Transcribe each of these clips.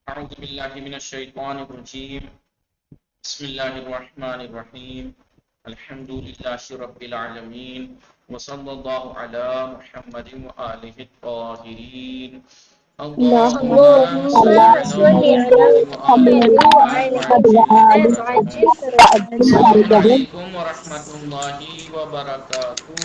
أعوذ بالله من الشيطان الرجيم. بسم الله الرحمن الرحيم. الحمد لله رب العالمين وصلى الله على محمد وآله الطاهرين. اللهم اللهم صل على صل على محمد وآل محمد محمد وآل وعجل محمد فرجهم. وعجل فرجهم. السلام عليكم ورحمة الله وبركاته.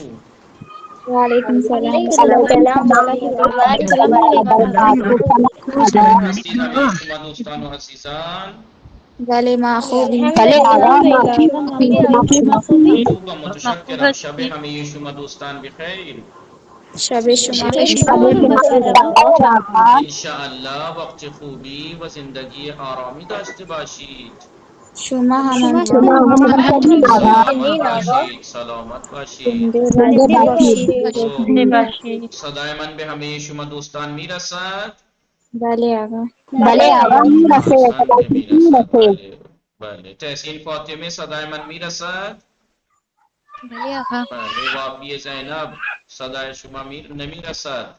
وعليكم السلام وعليكم ورحمة السلام ورحمة الله وبركاته. چطور هستید همه شما دوستان و عزیزان؟ بله ما خوبیم. الحمدلله آقا خوبی آقا شما خوبی؟ خوب و متشکرم. شب همه شما دوستان بخیر. شب شما شب خوش شما بخیر. هم بخیر آقا. انشاءالله وقت خوبی و زندگی آرامی داشته باشید. شما هم شما همچنین همچنین سلامت آقا. باشید، سلامت باشید. زنده زنده باشید. باشید. صدای من به همه شما دوستان میرسد؟ بله آقا. بله آقا. احسن که میرسد. بله بله. تحسین فاطمه صدای من میرسد؟ بله آقا. بله. وافی زینب صدای شما نمیرسد؟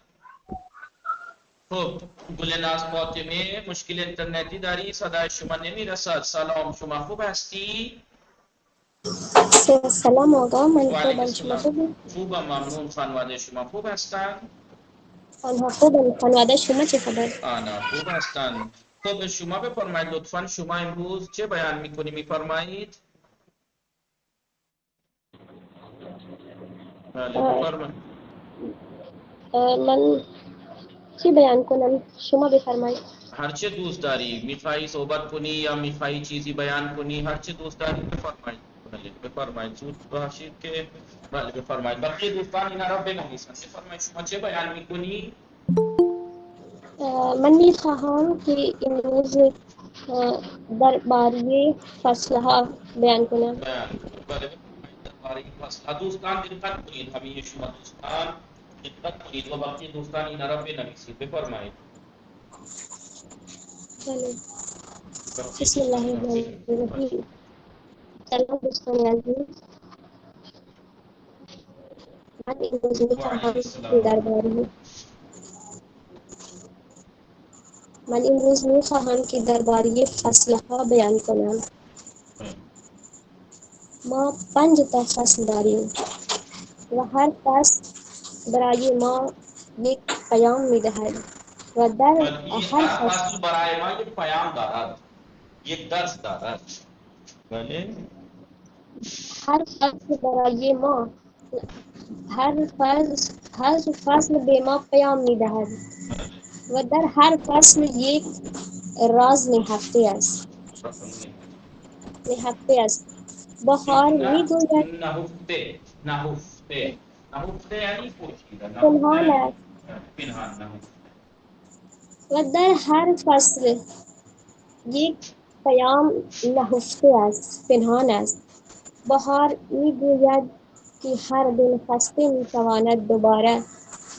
خب گلناز فاطمه مشکل اینترنتی داری، صدای شما نمیرسد. سلام، شما خوب هستی؟ سلام آقا، من و علیک خوبم، شما السلام. خوبی؟ خوبم، ممنون. خانواده شما خوب هستند؟ آنها خوبم. خانواده شما چه خبر؟ آنا خوب هستند. خب شما بفرمایید لطفا، شما امروز چه بیان میکنی میفرمایید؟ بله آه، بفرمایید. من چی بیان کنم؟ شما بفرمایید. هر چه دوست داری، میخوایی صحبت کنی یا میخوایی چیزی بیان کنی، هر چه دوست داری بفرمایید. بله بفرمایید، زود باشید که بله بفرمایید. بقیه دوستان اینا را بنویسن. بفرمایید شما چه بیان میکنی؟ من میخواهم که امروز درباره فصل ها بیان کنم. بله بله بفرمایید. درباره این فصل دوستان دقت کنید، همه شما دوستان دقت کنید و بقیه دوستان اینا را بنویسید. بفرمایید. بله. بقیه بسم دوستان الله اینا را الرحمن بنویسید. الرحیم. سلام دوستان عزیز. من امروز و علیک میخواهم السلام. که درباره فصل ها بیان کنم. ما 5 تا فصل داریم و هر فصل برای ما یک پیام می‌دهد و در بله این هر هر فصل فصل برای ما یک پیام دارد، یک درس دارد. بله هر فصل برای ما هر فصل به ما پیام می‌دهد و در هر فصل یک راز نهفته است. بهار می‌گوید نهفته نهفته نهفته یعنی پوشیده، پنهان نهفته است پنهان. نهفته و در هر فصل یک پیام نهفته است، پنهان است. بهار می‌گوید که هر دل خسته می‌تواند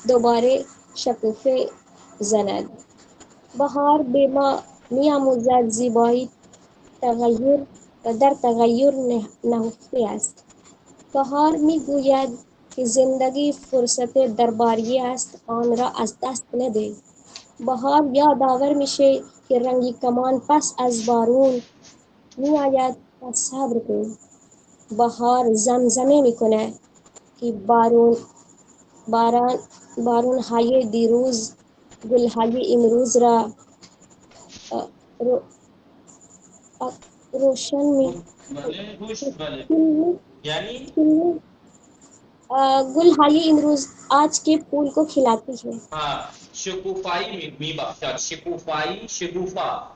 دوباره شکوفه زند. بهار به ما می‌آموزد زیبایی تغییر و در تغییر نهفته است. بهار می‌گوید که زندگی فرصت درباری است، آن را از دست نده. بهار یادآور میشه که رنگی کمان پس از بارون میآید و صبر کن. بهار زمزمه میکنه که باران بارون‌های دیروز گل‌های امروز را رو- روشن بله گوش بله یعنی گل‌های امروز آج کے پھول کو کھلاتی ہے. شکوفایی میبخشد. شکوفایی،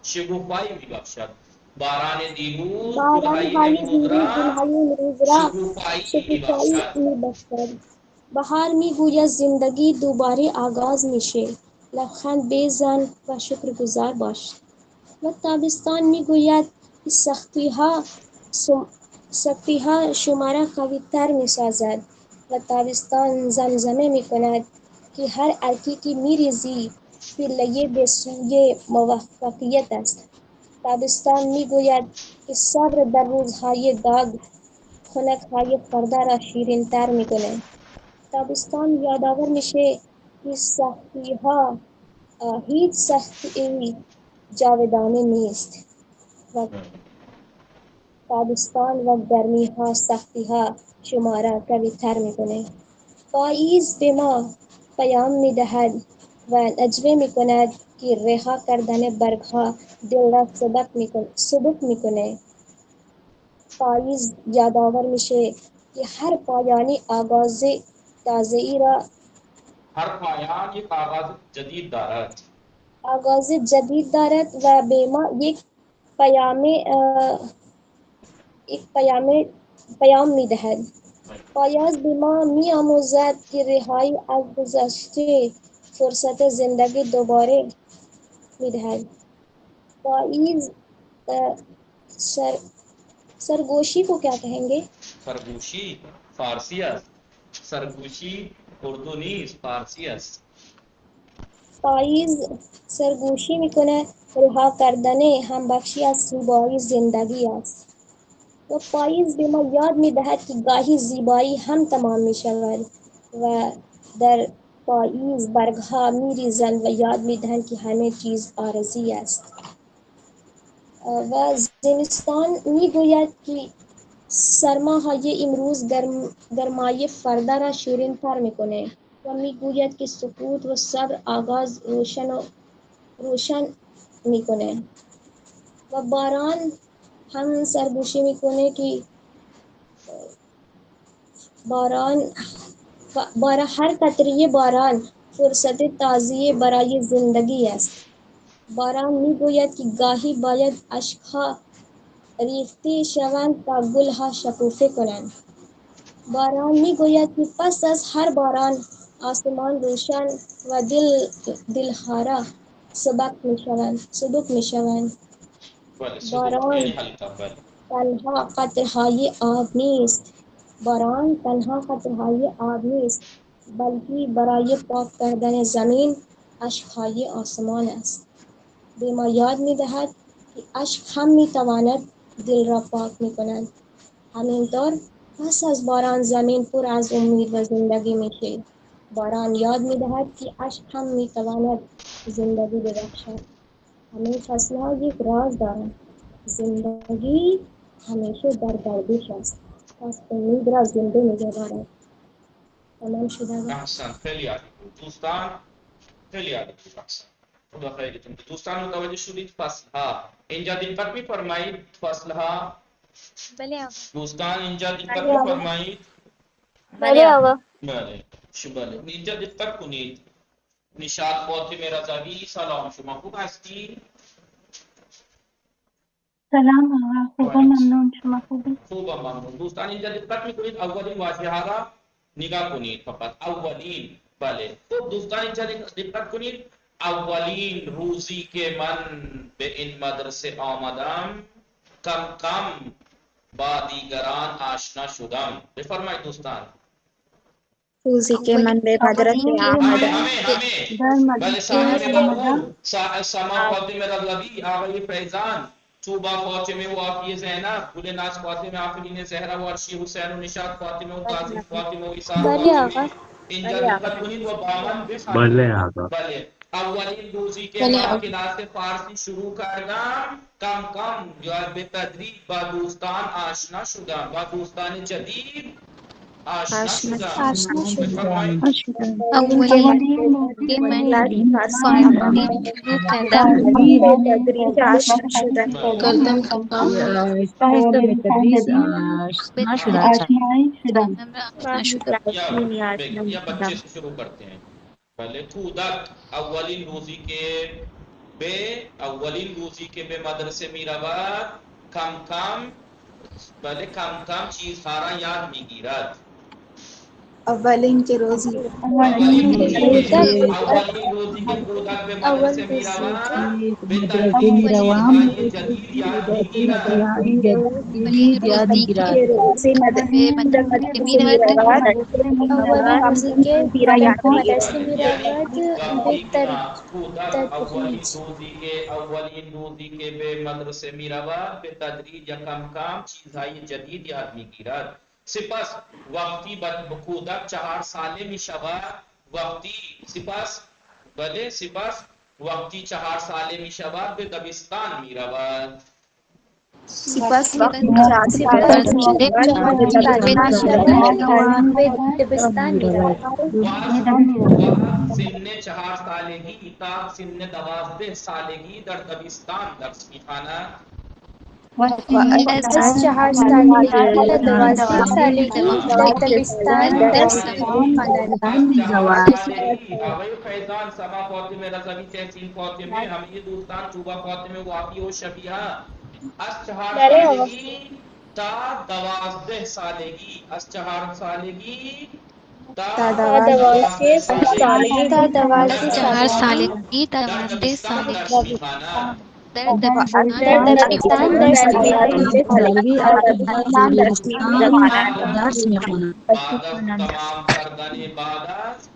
شگوفایی میبخشد. باران دیروز گلهای باران‌های امروز دیروز را گل‌های امروز را شکوفایی شکوفایی میبخشد. می‌بخشد. بهار می‌گوید زندگی دوباره آغاز میشه. لبخند بزن و شکرگزار باش. و تابستان می‌گوید که سختی‌ها شما را قوی‌تر می‌سازد و تابستان زمزمه می‌کند که هر الکی که می‌ریزی پله‌ای به سوی موفقیت است. تابستان می‌گوید که صبر در روزهای داغ خنک‌های فردا را شیرین‌تر می‌کند. تابستان یادآور میشه که هیچ سختی جاودانه نیست و تابستان و گرمی‌ها سختی‌ها شما را قوی‌تر می‌کند. پاییز به ما پیام می‌دهد و نجوه می‌کند که رها کردن برگ‌ها دل را سبک می‌کند. پاییز یادآور میشه که هر پایانی آغاز تازه‌ای را ہر پایان یک آغاز جدید دارد. آغاز جدید دارد و به ما پیام می‌دهد. پاییز به ما می‌آموزد که رهایی از گذشته فرصت زندگی دوباره می‌دهد. پاییز سر سرگوشی کو کیا کہیں گے؟ سرگوشی فارسی است. سرگوشی اردو نیست، فارسی است. پاییز سرگوشی میکنه رها کردن همبخشی از زیبایی زندگی است. و پاییز به ما یاد میدهد که گاهی زیبایی هم تمام میشود و در پاییز برگها میریزند و یاد میدهند که همه چیز عارضی است. و زمستان میگوید که سرماهای امروز گرمای فردا را شیرین تر میکنه و میگوید که سکوت و صبر آغاز روشن میکنه. و باران هم سرگوشی میکنه که هر قطره باران فرصت تازه برای زندگی است. باران میگوید که گاهی باید اشکها ریخته شوند تا گلها شکوفه کنند. باران میگوید که پس از هر باران آسمان روشن و دلها سبک میشوند. بله سبک یعنی باران ہلکا. بله تنها قطره‌های آب نیست. باران تنها قطره‌های آب نیست، بلکه برای پاک کردن زمین اشک‌های آسمان است. به ما یاد می‌دهد که اشک هم می‌تواند دل را پاک می‌کند. همینطور پس از باران زمین پر از امید و زندگی میشه. باران یاد می‌دهد که اشک هم می‌تواند زندگی ببخشد. همه فصل‌ها یک راز دارند. زندگی همیشه در گردش است. پس امید را زنده نگه دارد. تمام شده. احسن، خیلی عالی بود دوستان، خیلی عالی بود. احسن، خدا خیرتون بده. دوستان متوجه شدید فصل ها اینجا دقت می‌فرمایید؟ فصل ها دوستان اینجا دقت می‌فرمایید؟ بله آقا. بله بله اینجا دقت کنید. نشاط فاطمه رضوی سلام، شما خوب هستی؟ سلام آقا، خوبم، ممنون. شما خوبی؟ خوبم ممنون. دوستان اینجا دقت میکنید اولین واژه ها را نگاه کنید فقط اولین. بله خب دوستان اینجا دقت کنید اولین روزی که من به این مدرسه آمدم کم کم با دیگران آشنا شدم. بفرمایید دوستان. روزی که من به مدرسه اولین روزی آمدم. همه در بله مدرسه صاحب آمدم. مقبول سما فاطمه رضوی، آقای فیضان، توبا فاطمه و عافیه زینب، گل ناز فاطمه، آفرین زهرا و عرشی حسین و نشاط فاطمه و قاسم فاطمه و ایثار فاطمه. اینجا دقت کنید و با من بخوانید. بله اولین روزی که من کلاس فارسی شروع کردم کم کم یا به تدریج با دوستان آشنا شدم، با دوستان جدید آشنا شدم. بفرمایید. اولین روزی که من کلاس آمدم فارسی به تدریج آشنا شدم. به تدریج آشنایی شدم. یا بچے سے شروع کرتے ہیں. پہلے کودک اولین روزی کے بے مدرسے میرآباد کم کم پہلے کم کم چیز ہارا یاد میگیرد. اولین که روزی اولین روزی که اولین روزی کے کودک بے اول مدرسے روزی که میرآباد به تدریج چیزهای جدید یاد میگیرد. به مدرسه میرود. اول کم روزی کم که چیزی را یاد مدرسه میگیرد. یعنی میرود به وقتی که کودک تدریج اولین روزی که به مدرسه میرود به تدریج یا کم کم چیزهای جدید یاد میگیرد. سپس وقتی کودک 4 ساله میشود سپس وقتی 4 ساله می شود به دبستان می رود. سپس وقتی 4 سپس سال وقتی می شود 4 به سال می دبستان می شود رود. به دبستان می رود. و سن 4 سالگی تا سن 12 سالگی در دبستان درس می خواند. و از از 4 سالگی تا 12 سالگی در دبستان درس می‌خواند. از 4 سالگی آقای فیضان، سما فاطمه رضوی، تحسین فاطمه، همه دوستان، توبه فاطمه، وافی و شبیه، از 4 سالگی تا 12 سالگی، از 4 سالگی تا تا 12 12 سالگی تا 12 4 سالگی سالگی تا در 12 دبستان درس سالگی می‌خواند. در و از در دبستان درس 12 دبستان درس می‌خواند. می‌خواند. بعد از تمام کردن بعد از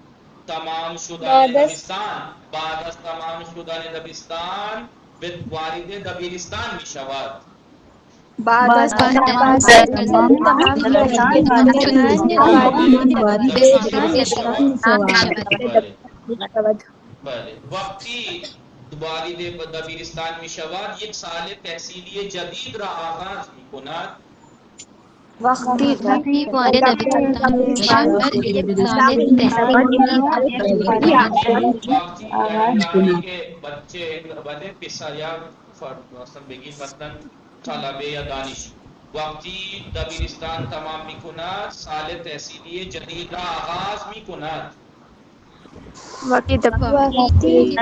تمام شدن بعد از دبستان، بعد از تمام شدن دبستان به وارد دبیرستان می شود. بعد از بعد تمام بعد از از کردن تمام دبستان دبستان وارد به دبستان وارد می شود. دبستان می‌شود. بله می شود. بله. وقتی وارد دبیرستان می شود یک سال تحصیلی جدید را آغاز می کند. وقتی وقتی وارد دبستان می‌شود یک سال تحصیلی جدید می‌کند. وقتی یعنی لانی که بچه بله پسر یا مثلا بگید مثلا طلبه یا دانش وقتی دبیرستان تمام می کند سال تحصیلی جدید را آغاز می کند. وقتی وقتی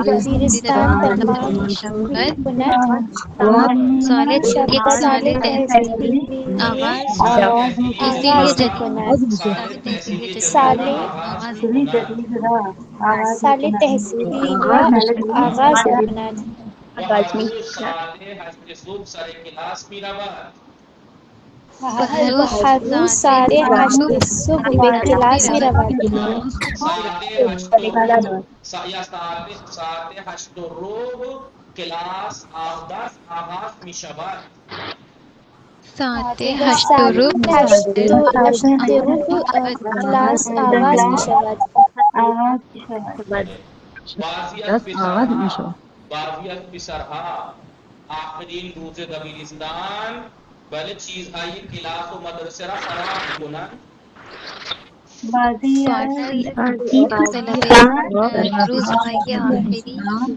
دبیرستان تمام تمام می‌شود می‌کند سال یک سال سال تحصیلی تحصیلی آغاز سال تحصیلی تحصیلی آغاز جدید می‌کند. سال تحصیلی تحصیلی جدید جدید را سال آغاز می کند. سال تحصیلی را آغاز می‌کند. و هر روز ساعت 8 صبح سر کلاس می رود. هر و روز هر روز ساعت ساعت 8 صبح صبح به به کلاس کلاس می می‌رود. رود. ساعت 8 و ربع یا ساعت 8 و ربع کلاس درس آغاز می شود. ساعت ساعت 8:15 8 ربع کلاس آغاز می شود. بله. بعضی از پسرها بعضی از پسرها آخرین روز دبیرستان بله چیزهای کلاس و مدرسه را خراب می کنند. بعضی طلبه روزهای آخرین چیزهای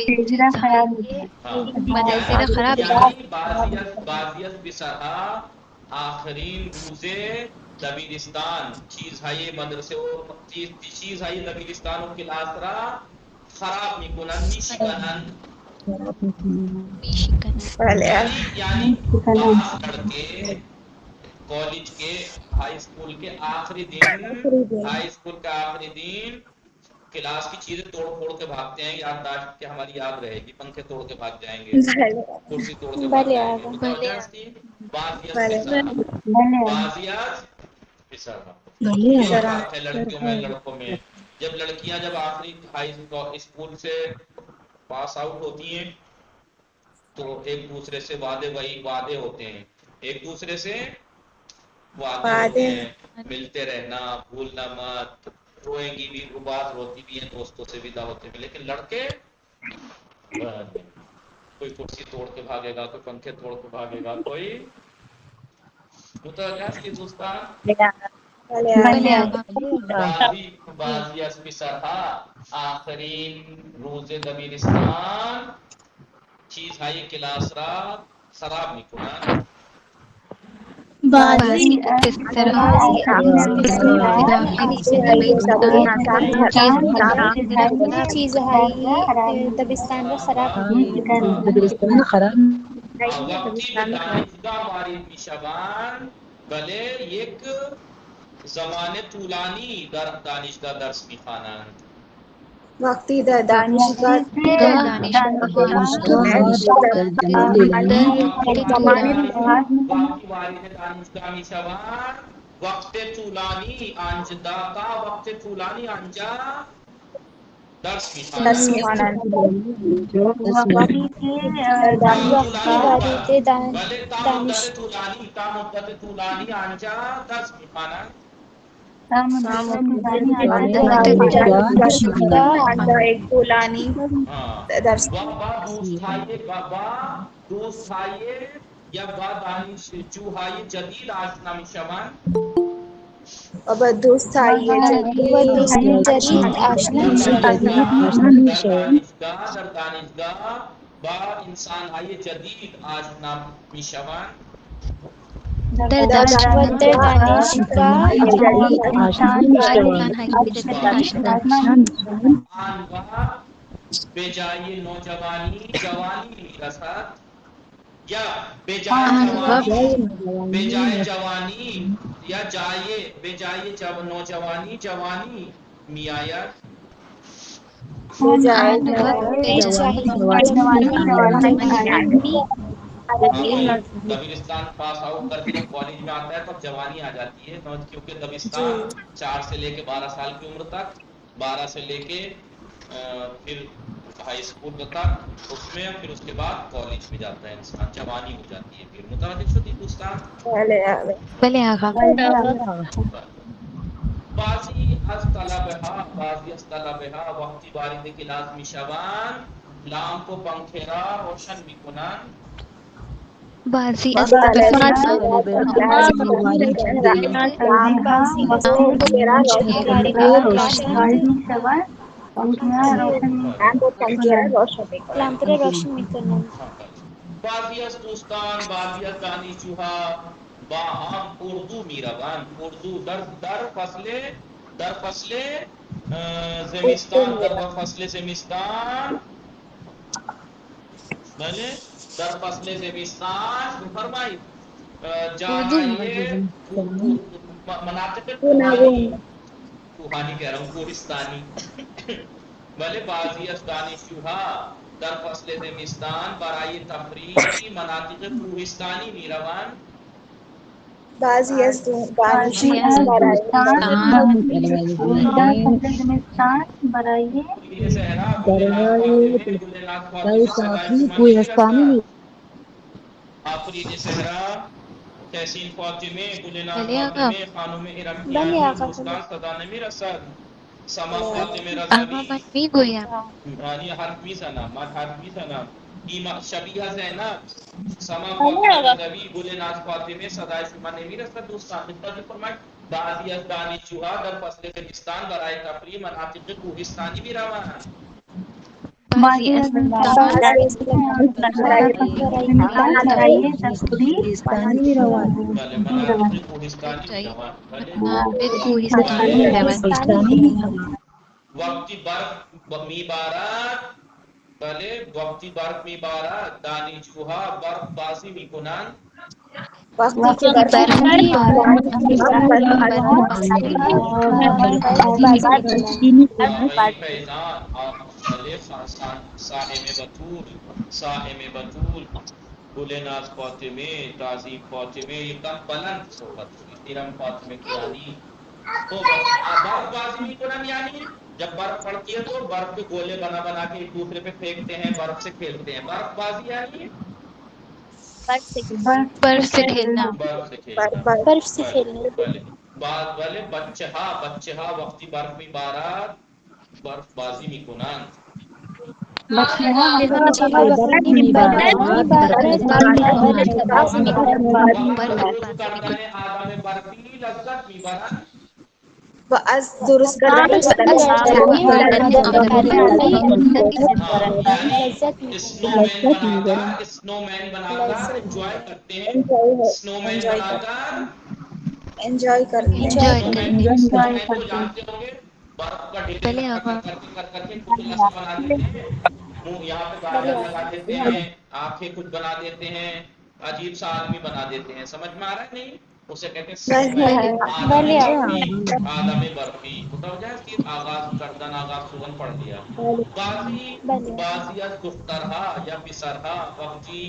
مدرسه را خراب می‌کنند. یعنی بعضی از پسرها آخرین روز دبیرستان چیزهای مدرسه و چیزهای دبیرستان و کلاس را خراب می کنند، می شکنند. می‌شکنند. یعنی بعض لڑکے کالج کے ہائی اسکول کے آخری دن ہائی اسکول کا آخری دن کلاس کی چیزیں توڑ پھوڑ کے بھاگتے ہیں یادداشت کہ ہماری یاد رہے گی پنکھے توڑ کے بھاگ جائیں گے کرسی توڑ کے بھاگ بله جائیں گے آقا. متوجہ ہستی بعضیت پسرا بعضیت پسرا یہ فرق ہے لڑکیوں میں لڑکوں میں جب لڑکیاں جب آخری ہائی اسکول سے پاس آؤٹ ہوتی ہیں تو ایک دوسرے سے وعدے ہوتے ہیں ایک دوسرے سے وعدے ہوتے ہیں ملتے رہنا بھولنا مت روئیں گی بھی بات روتی بھی ہیں دوستوں سے بھی دعوتیں بھی لیکن لڑکے کوئی کرسی توڑ کے بھاگے گا کوئی پنکھے توڑ کے بھاگے گا کوئی متوجہ کی دوستان بله آقا. بعضی از پسرها آخرین روز دبیرستان چیزهای کلاس را خراب میکنند. بعضی پسرها بعضی از پسرها داخلی آخرین دبیرستان چیزهایی دبستان را خراب می‌کنند. وقتی به دانشگاه وارد میشوند بله یک زمان طولانی در دانشگاه درس میخوانند. وقتی در دانشگاه دانشگاه وارد می‌شوند مدت طولانی وقتی وارد دانشگاه میشوند وقت طولانی آنجا درس درس میخوانند. می‌خوانند. در وقتی دانشگاه وارد بله دانش تا مدت طولانی آنجا درس میخوانند. آندا ایک بولانی درس با دوست هایی یا با دانش جوهای جدید آشنا میشوند و دوست هایی و دوست جدید آشنا میشوند. در دانشگاه با انسان های جدید آشنا میشوند در و در دانشگاه آنگاه به جای نوجوانی جوانی میرسد یا به جای جوانی یا به جای نوجوانی جوانی میآید دبستان پاس آؤٹ کر کے جب کالج میں آتا ہے تب جوانی آ جاتی ہے کیونکہ دبستان 4 سے لے کے 12 سال کی عمر تک 12 سے لے کے پھر ہائی اسکول تک اس میں پھر اس کے بعد کالج میں جاتا ہے انسان جوانی ہو جاتی ہے پھر متوجہ شدی دوستان بله آقا بعضی از طلبها وقتی وارد کلاس میشوند لامپ و پنکه را روشن میکنند بعضی از طلبات لامپ را روشن میکنند. بعضی از دوستان بعضی از دانشجوها با هم اردو میروند اردو در فصل زمستان بله در فصل زمستان فرمایید جاهای مناطق کوهانی کہہ رہا ہوں کوہستانی بله بعضی از دانشجوها در فصل زمستان برای تفریح مناطق کوهستانی میروند بعضی از دانشجویان یہ صحرا آفرین صحرا تحسین فاطمه گلنار فاطمه خانم ارمیانی دوستان صدا نمیرسد سما فاطمه آقا رضوی من میگویم رانی حرف میزنم ایما شبیه زینب سما فاطمه رضوی گلنار فاطمه صدای شما نمیرسد دوستان دقت فرمایید بعضی از دانشجوها در فصل زمستان برای تفریح مناطق کوهستانی میروند بعضی از بله مناطق کوهستانی میروند بله کوهستانی میروند وقتی برف میبارد بله وقتی برف میبارد دانشجوها برف بازی میکنند وقتی که صائم بطول گلناز فاطمه تعظیم فاطمه یہ کم بلند صحبت ہوئی ارم فاطمه کیانی تو برف بازی میکنن یعنی جب برف پڑتی ہے تو برف کے گولے بنا کے ایک دوسرے پہ پھینکتے ہیں برف سے کھیلتے ہیں برف بازی یعنی برف سے کھیلنا برف سے کھیلنا بله بچه ها وقتی برف میبارد برف بازی میکنند کردن آدم برفی لذت میبرند و از درست کردن اسنو مین بنا کر انجوائے کرتے ہیں اسنو مین بنا کر انجوائے کرتے ہیں کو جانتے ہوں گے برف کا ڈھیر کر کے پتلا سا بنا دیتے ہیں منہ یہاں پہ گاجر لگا دیتے ہیں آنکھیں کچھ بنا دیتے ہیں عجیب سا آدمی بنا دیتے ہیں سمجھ میں آ رہا ہے نہیں اسے کہتے ہیں آدم برفی متوجہ ہے کہ آغاز کردن آغاز سوگن پڑھ دیا بعضی از دخترها یا پسرها وقتی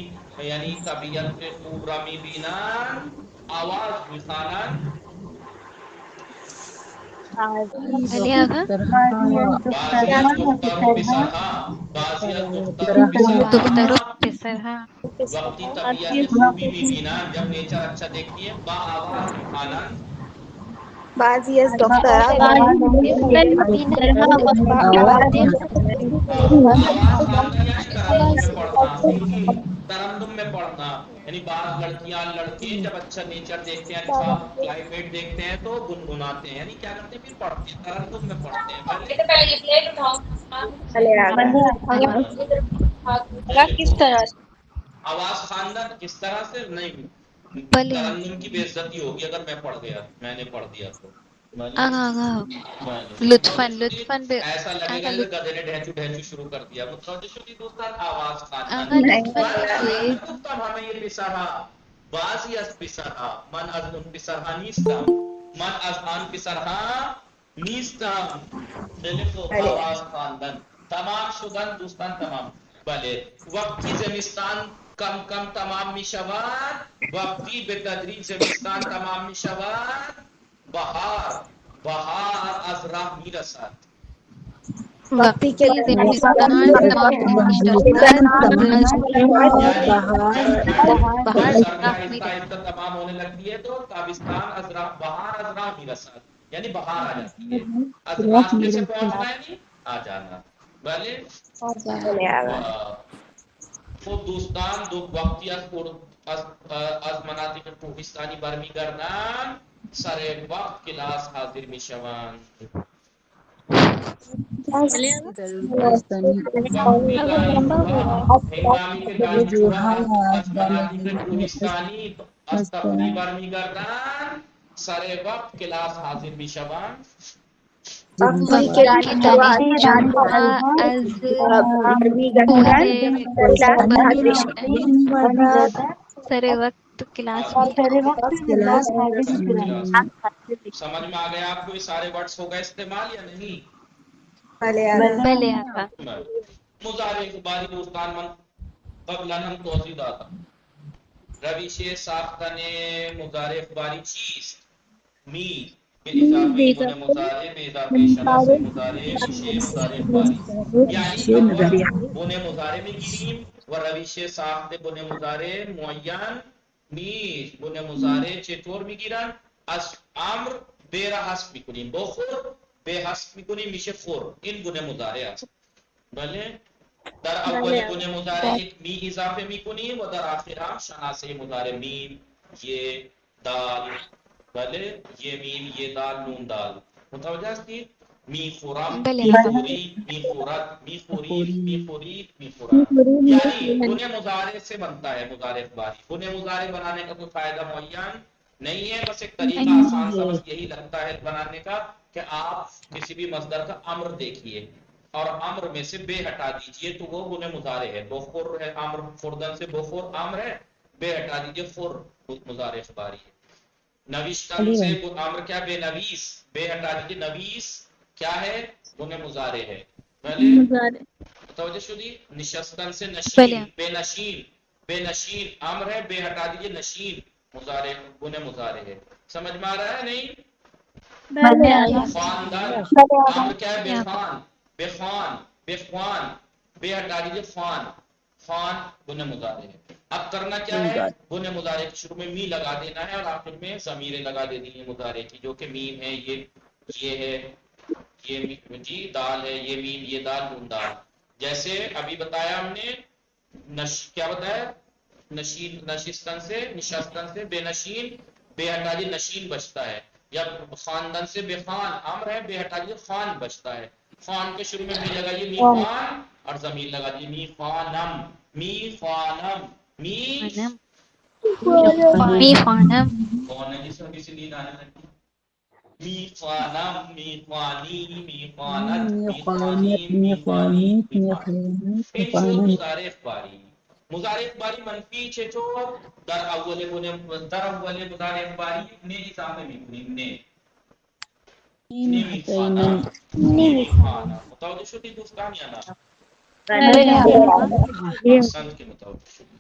یعنی طبیعت پہ خوب رمی بینن آواز میخوانن بله آقا بعضی از دختر و پسرها دختر و پسرها وقتی طبیعت خوبی میبینن جب نیچر اچھا دیکھتی ہے با آواز میخوانن بعضی از دخترها آواز خواندن یعنی ترنم میں پڑھنا، ٹھیک، ترنم میں پڑھنا، یعنی بعض لڑکیاں لڑکے جب اچھا نیچر دیکھتے ہیں، اچھا کلائمیٹ دیکھتے ہیں تو گنگناتے ہیں، یعنی کیا کرتے ہیں پھر پڑھتے ہیں، ترنم میں پڑھتے ہیں پہلے بھلے آگا کس طرح سے آواز خواندن کس طرح سے نہیں، بلے ترنم کی بے عزتی ہوگی اگر میں پڑھ گیا، میں نے پڑھ دیا تو آگا لطفاً ایسا لگے گا آگا کہ گدے نے ڈھینچو ڈھینچو شروع کر دیا، متوجہ شدی دوستان آواز خواندن آگا نہیں لطفاً پلیز دوستان ہمیں یہ پسرہا بعضی از پسرہا من از ان پسرہا نیستم، من از آن پسرہا نیستم، دلفو بھلے آواز خواندن تمام شدن دوستان تمام. بله وقتی زمستان کم کم تمام می شود، وقتی به تدریج زمستان تمام می شود، بهار از راه می رسد. وقتی کے وقتی درمیان زمستان تمام می شود بہار سردی راہ آہستہ میرے آہستہ تمام ہونے لگتی ہے تو تابستان از راہ بہار از راہ می رسد، یعنی بہار آ جاتی ہے، از راستے سے پہنچنا ہے نہیں آ جانا. بله بھلے آگا خود دوستان دو وقتی از مناطق کوهستانی برمیگردند سر وقت کلاس حاضر میشوند. وقتی هنگامی که دانشجوها از مناطق کوهستانی از تفریح برمیگردند سر وقت کلاس حاضر میشوند. وقتی کے وقتی دانشجوها از کوه برمیگردند کلاس حاضر برمیگردند سر وقت کلاس میں سمجھ میں آ گیا آپ کو یہ سارے ورڈز ہو گئے استعمال یا نہیں؟ بھلے آگا بلے آقا مضارع اخباری دوستان من قبلا هم توضیح دادا روش ساختن مضارع اخباری چیست؟ می به اضافه بن مضارع به اضافه شناسه مضارع میشه مضارع اخباری، یعنی اول بن مضارع میگیریم و روش ساخت بن مضارع معین نیست. بن مضارع چطور میگیرن؟ از امر به را حذف میکنیم، با خود به حذف میکنیم میشه خور، این بن مضارع است. بله در اول بن مضارع یک می اضافه میکنیم و در آخر هم شناسه مضارع میم یہ دال، بله یہ میم یہ دال نون دال، متوجہ هستید؟ می خورم بله می آقا خوری می خورد می خورید می خورید می خورد، یعنی بن مضارع سے بنتا ہے مضارع اخباری. بن مضارع بنانے کا کوئی فائدہ معین نہیں ہے، بس ایک طریقہ نہیں آسان سا بس یہی لگتا ہے بنانے کا کہ آپ کسی بھی مصدر کا امر دیکھیے اور امر میں سے بے ہٹا دیجئے تو وہ بن مضارع ہے. بخور ہے امر، خوردن سے بخور امر ہے، بے ہٹا دیجئے خور مضارع اخباری ہے. نوشتن سے امر کیا بے نویس، بے ہٹا دیجئے نویس کیا ہے بن مضارع ہے. پہلے توجہ شدی. نشستن سے بلے نشین، بے نشین، بے نشین امر ہے، بے ہٹا دیجئے نشین مضارع بن مضارع ہے. سمجھ میں آ رہا ہے نہیں؟ خواندن امر کیا ہے بے آقا خوان، بے خوان، بے خوان، بے ہٹا دیجئے خوان، خوان بن مضارع ہے. اب کرنا کیا ہے؟ بن مضارع کے شروع میں می لگا دینا ہے اور آخر میں ضمیریں لگا دینی ہے مضارع کی جو کہ میم ہے، یہ ہے، یہ جی دال ہے، یہ میم یہ دال نون دال. جیسے ابھی بتایا ہم نے کیا بتایا؟ نشین، نشستن سے نشستن سے بے نشین، بے ہٹا دیجئے نشین بچتا ہے، یا خواندن سے بے خوان امر ہے، بے ہٹا دیجئے خوان بچتا ہے. خوان کے شروع میں می لگائیے می خوان اور ضمیر لگا دیجئے می خوانم، می خوانم، می خانم می خانم کون ہے جس میں کسی نیند آنے لگی؟ می خوانم، می خوانی، می خوانت، می خوانیم، می خوانی، می خوانم. این شد مضارع اخباری. مضارع اخباری منفی چطور؟ در اول مضارع اخباری نے اضافه میکنیم، نه نمیخوانم، نمیخوانم. متوجه شدی دوستان یا نه؟ بلے آقا احسنت که متوجه شدی.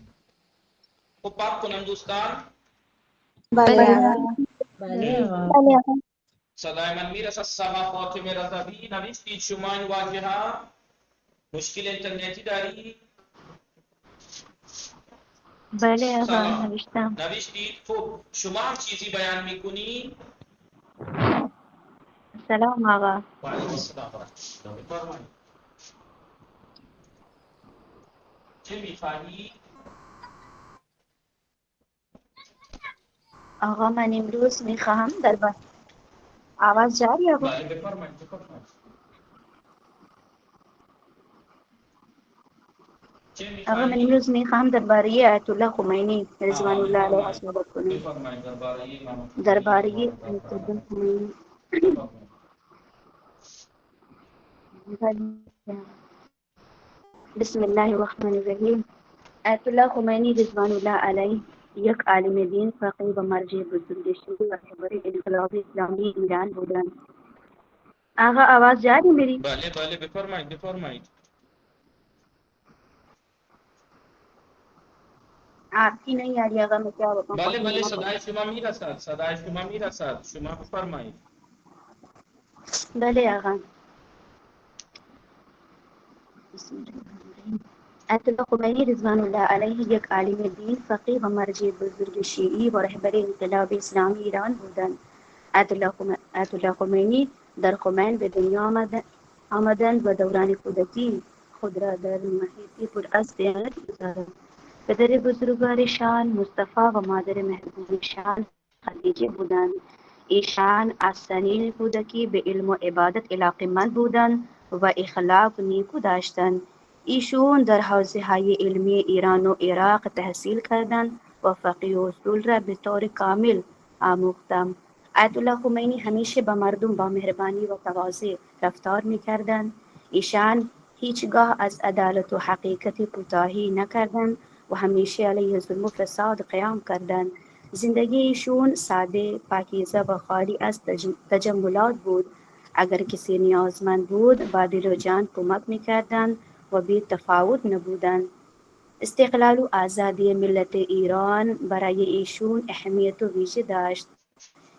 خب پاک کنم دوستان. بھلے بلے آگا صدای من میرسد. سما فاطمه رضوی نوشتید شما این واژه ها مشکل اینترنتی داری؟ بلے آقا سما نوشتم نوشتید. خب شما هم چیزی بیان میکنی؟ السلام آغا. وعلیکم السلام ورحمۃ اللہ وبرکاتہ. چه می‌خواهی؟ آقا من امروز میخواهم درباره آواز جاری آقا. بله بفرمایید بفرمایید. چه آقا من می‌خواهی؟ امروز میخواهم درباره آیت الله خمینی رضوان الله علیه بفرمایید صحبت کنم. بفرمایید درباره امام خمینی درباره رضوان الله آیت الله تعالی خمینی. بفرمایید. بسم الله الرحمن الرحیم. آیت الله خمینی رضوان الله علیه یک عالم دین، فقیه و مرجع بزرگ شیعه و رهبر انقلاب اسلامی ایران بودند. آقا آواز جاری میری؟ بله بله بفرمایید بفرمایید. آپ کی نہیں آ رہی آقا، میں کیا بتاؤں. بله بله صدای شما میرسد صدای شما میرسد. شما بفرمایید. بله آقا. بسم الله الرحمن الرحیم. آیت الله خمینی رضوان الله علیه یک عالم دین، فقیه و مرجع بزرگ شیعی و رهبر انقلاب اسلامی ایران بودند. آیت الله خمینی در خمین به دنیا آمدند و دوران کودکی خود را در محیطی پر از دیانت گذراندند. پدر بزرگوارشان مصطفی و مادر محبوبشان خدیجه بودند. ایشان از سنین کودکی به علم و عبادت علاقه‌مند بودند و اخلاق نیکو داشتند. ایشون در حوزه‌های علمی ایران و عراق تحصیل کردند و فقه و اصول را به طور کامل آموختند. آیت الله خمینی همیشه با مردم با مهربانی و تواضع رفتار می‌کردند. ایشان هیچگاه از عدالت و حقیقت کوتاهی نکردند و همیشه علیه ظلم و فساد قیام کردند. زندگی ایشون ساده، پاکیزه و خالی از تجملات بود. اگر کسی نیازمند بود با دل و جان کمک می‌کردند و بی تفاوت نبودند. استقلال و آزادی ملت ایران برای ایشون اهمیت و ویژه داشت.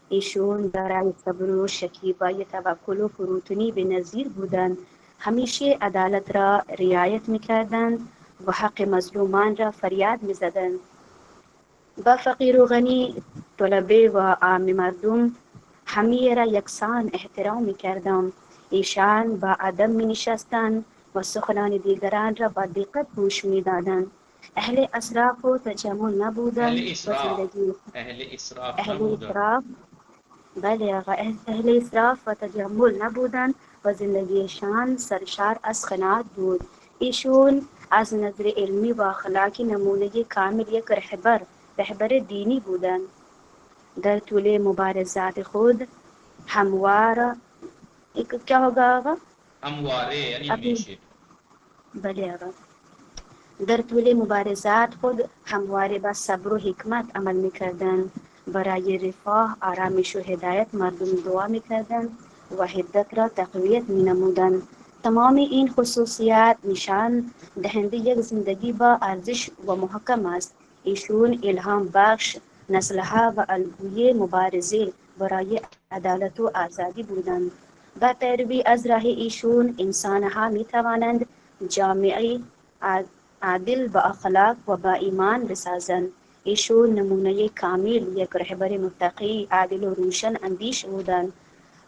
ایشون دارای صبر و شکیبایی، توکل و فروتنی به نظیر بودند. همیشه عدالت را رعایت می‌کردند و حق مظلومان را فریاد می‌زدند. با فقیر و غنی، طلبه و عام مردم همه را یکسان احترام می‌کردند. ایشان با ادب می‌نشستند و سخنان دیگران را با دقت گوش می‌دادند. اهل اسراف و تجمل نبودند و زندگی اهل اسراف اهل نبودند. اسراف بله آقا، اهل اسراف و تجمل نبودند و زندگیشان سرشار از قناعت بود. ایشون از نظر علمی و اخلاقی نمونه کامل یک رهبر دینی بودند. در طول مبارزات خود هموار کیا ہوگا آقا؟ همواره یعنی ابھی همیشه. بله آقا. در طول مبارزات خود همواره با صبر و حکمت عمل می‌کردند. برای رفاه، آرامش و هدایت مردم دعا می‌کردند و حدت را تقویت می‌نمودند. تمام این خصوصیات نشان دهنده یک زندگی با ارزش و محکم است. ایشون الهام بخش نسل‌ها و الگوی مبارزه برای عدالت و آزادی بودند. با پیروی از راه ایشون انسان‌ها می‌توانند جامعه عادل با اخلاق و با ایمان بسازند. ایشون نمونه کامل یک رهبر متقی، عادل و روشن اندیش بودند.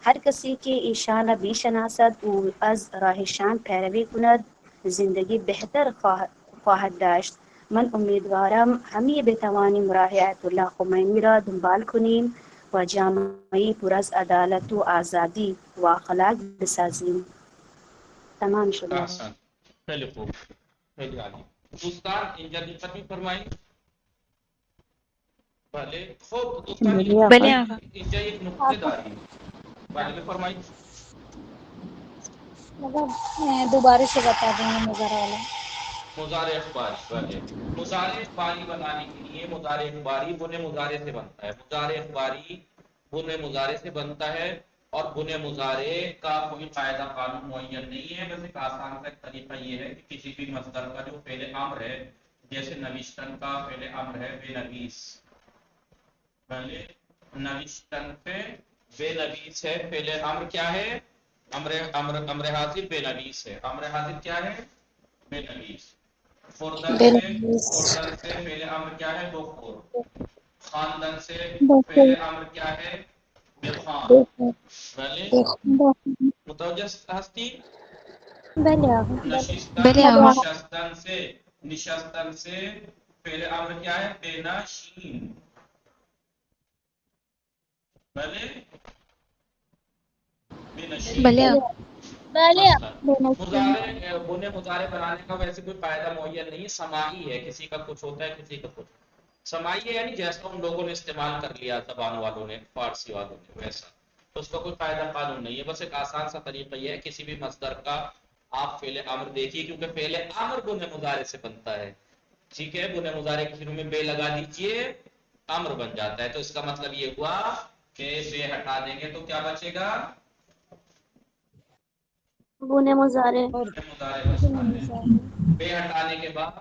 هر کسی که ایشان بشناسد و از راهشان پیروی کند زندگی بهتر خواهد داشت. من امیدوارم همه بتوانیم راه آیت الله خمینی را دنبال کنیم و جامعه پر از عدالت و آزادی و اخلاق بسازیم. تمام شد. احسن. خیلی خوب. خیلی عالی. دوستان اینجا دقت می‌فرمایید. بله خب دوستان بله آقا. اینجا یک نکته داریم. بله بفرمایید. مطلب دوباره سے بتا دیں گے مظاہرہ والا. مضارع اخباری. بله مضارع اخباری بنانے کے لیے مضارع اخباری بنے مضارع سے بنتا ہے. مضارع اخباری بنے مضارع سے بنتا ہے اور بنے مضارع کا کوئی قاعدہ قانون معین نہیں ہے. بس ایک آسان سا طریقہ یہ ہے کہ کسی بھی مصدر کا جو فعل امر ہے، جیسے نوشتن کا فعل امر ہے بے نویس. پہلے نوشتن پہ بے نویس ہے. فعل امر کیا ہے؟ امر حاضر بے نویس ہے. امر حاضر کیا ہے؟ بے نویس. خوردن سے فعل امر کیا ہے؟ بخور. خواندن سے فعل امر کیا ہے؟ بخوان. بله متوجه هستی؟ بله آقا. نشستن سے پہلے امر کیا ہے؟ بنشین. بله بنشین. مضارع بنے مضارع بنانے کا ویسے کوئی قاعدہ معین نہیں ہے، سماعی ہے، کسی کا کچھ ہوتا ہے کسی کا کچھ. سماعی ہے یعنی جیسا ان لوگوں نے استعمال کر لیا زبان والوں نے، فارسی والوں نے، ویسا تو اس کا کوئی قاعدہ قانون نہیں ہے. بس ایک آسان سا طریقہ یہ ہے کسی بھی مصدر کا آپ فعل امر دیکھیے، کیونکہ فعل امر بنے مضارع سے بنتا ہے. ٹھیک ہے، بنے مضارع کے شروع میں بے لگا دیجئے، امر بن جاتا ہے. تو اس کا مطلب یہ ہوا کہ بے ہٹا دیں گے تو کیا بچے گا؟ بنے مضارع. بے ہٹانے کے بعد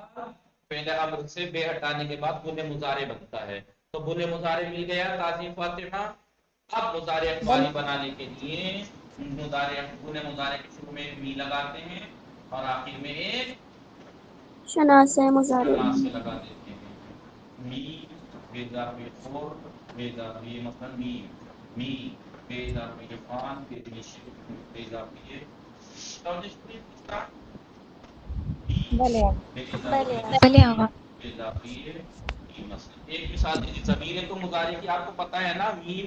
پہلے امر سے بے ہٹانے کے بعد بنے مضارع بنتا ہے. تو بنے مضارع مل گیا تازی فاطمہ. اب مضارع اخباری بنانے کے لیے بنے مضارع کے شروع میں می لگاتے ہیں اور آخر میں ایک شناسہ مضارع. شناسہ لگا دیتے ہیں. می بے اضافہ فور بے اضافہ مثلا می بے اضافہ فان بے اضافہ ایک مثال دیجیے. ضمیر تو مضارع کی آپ کو پتہ ہے نا، میم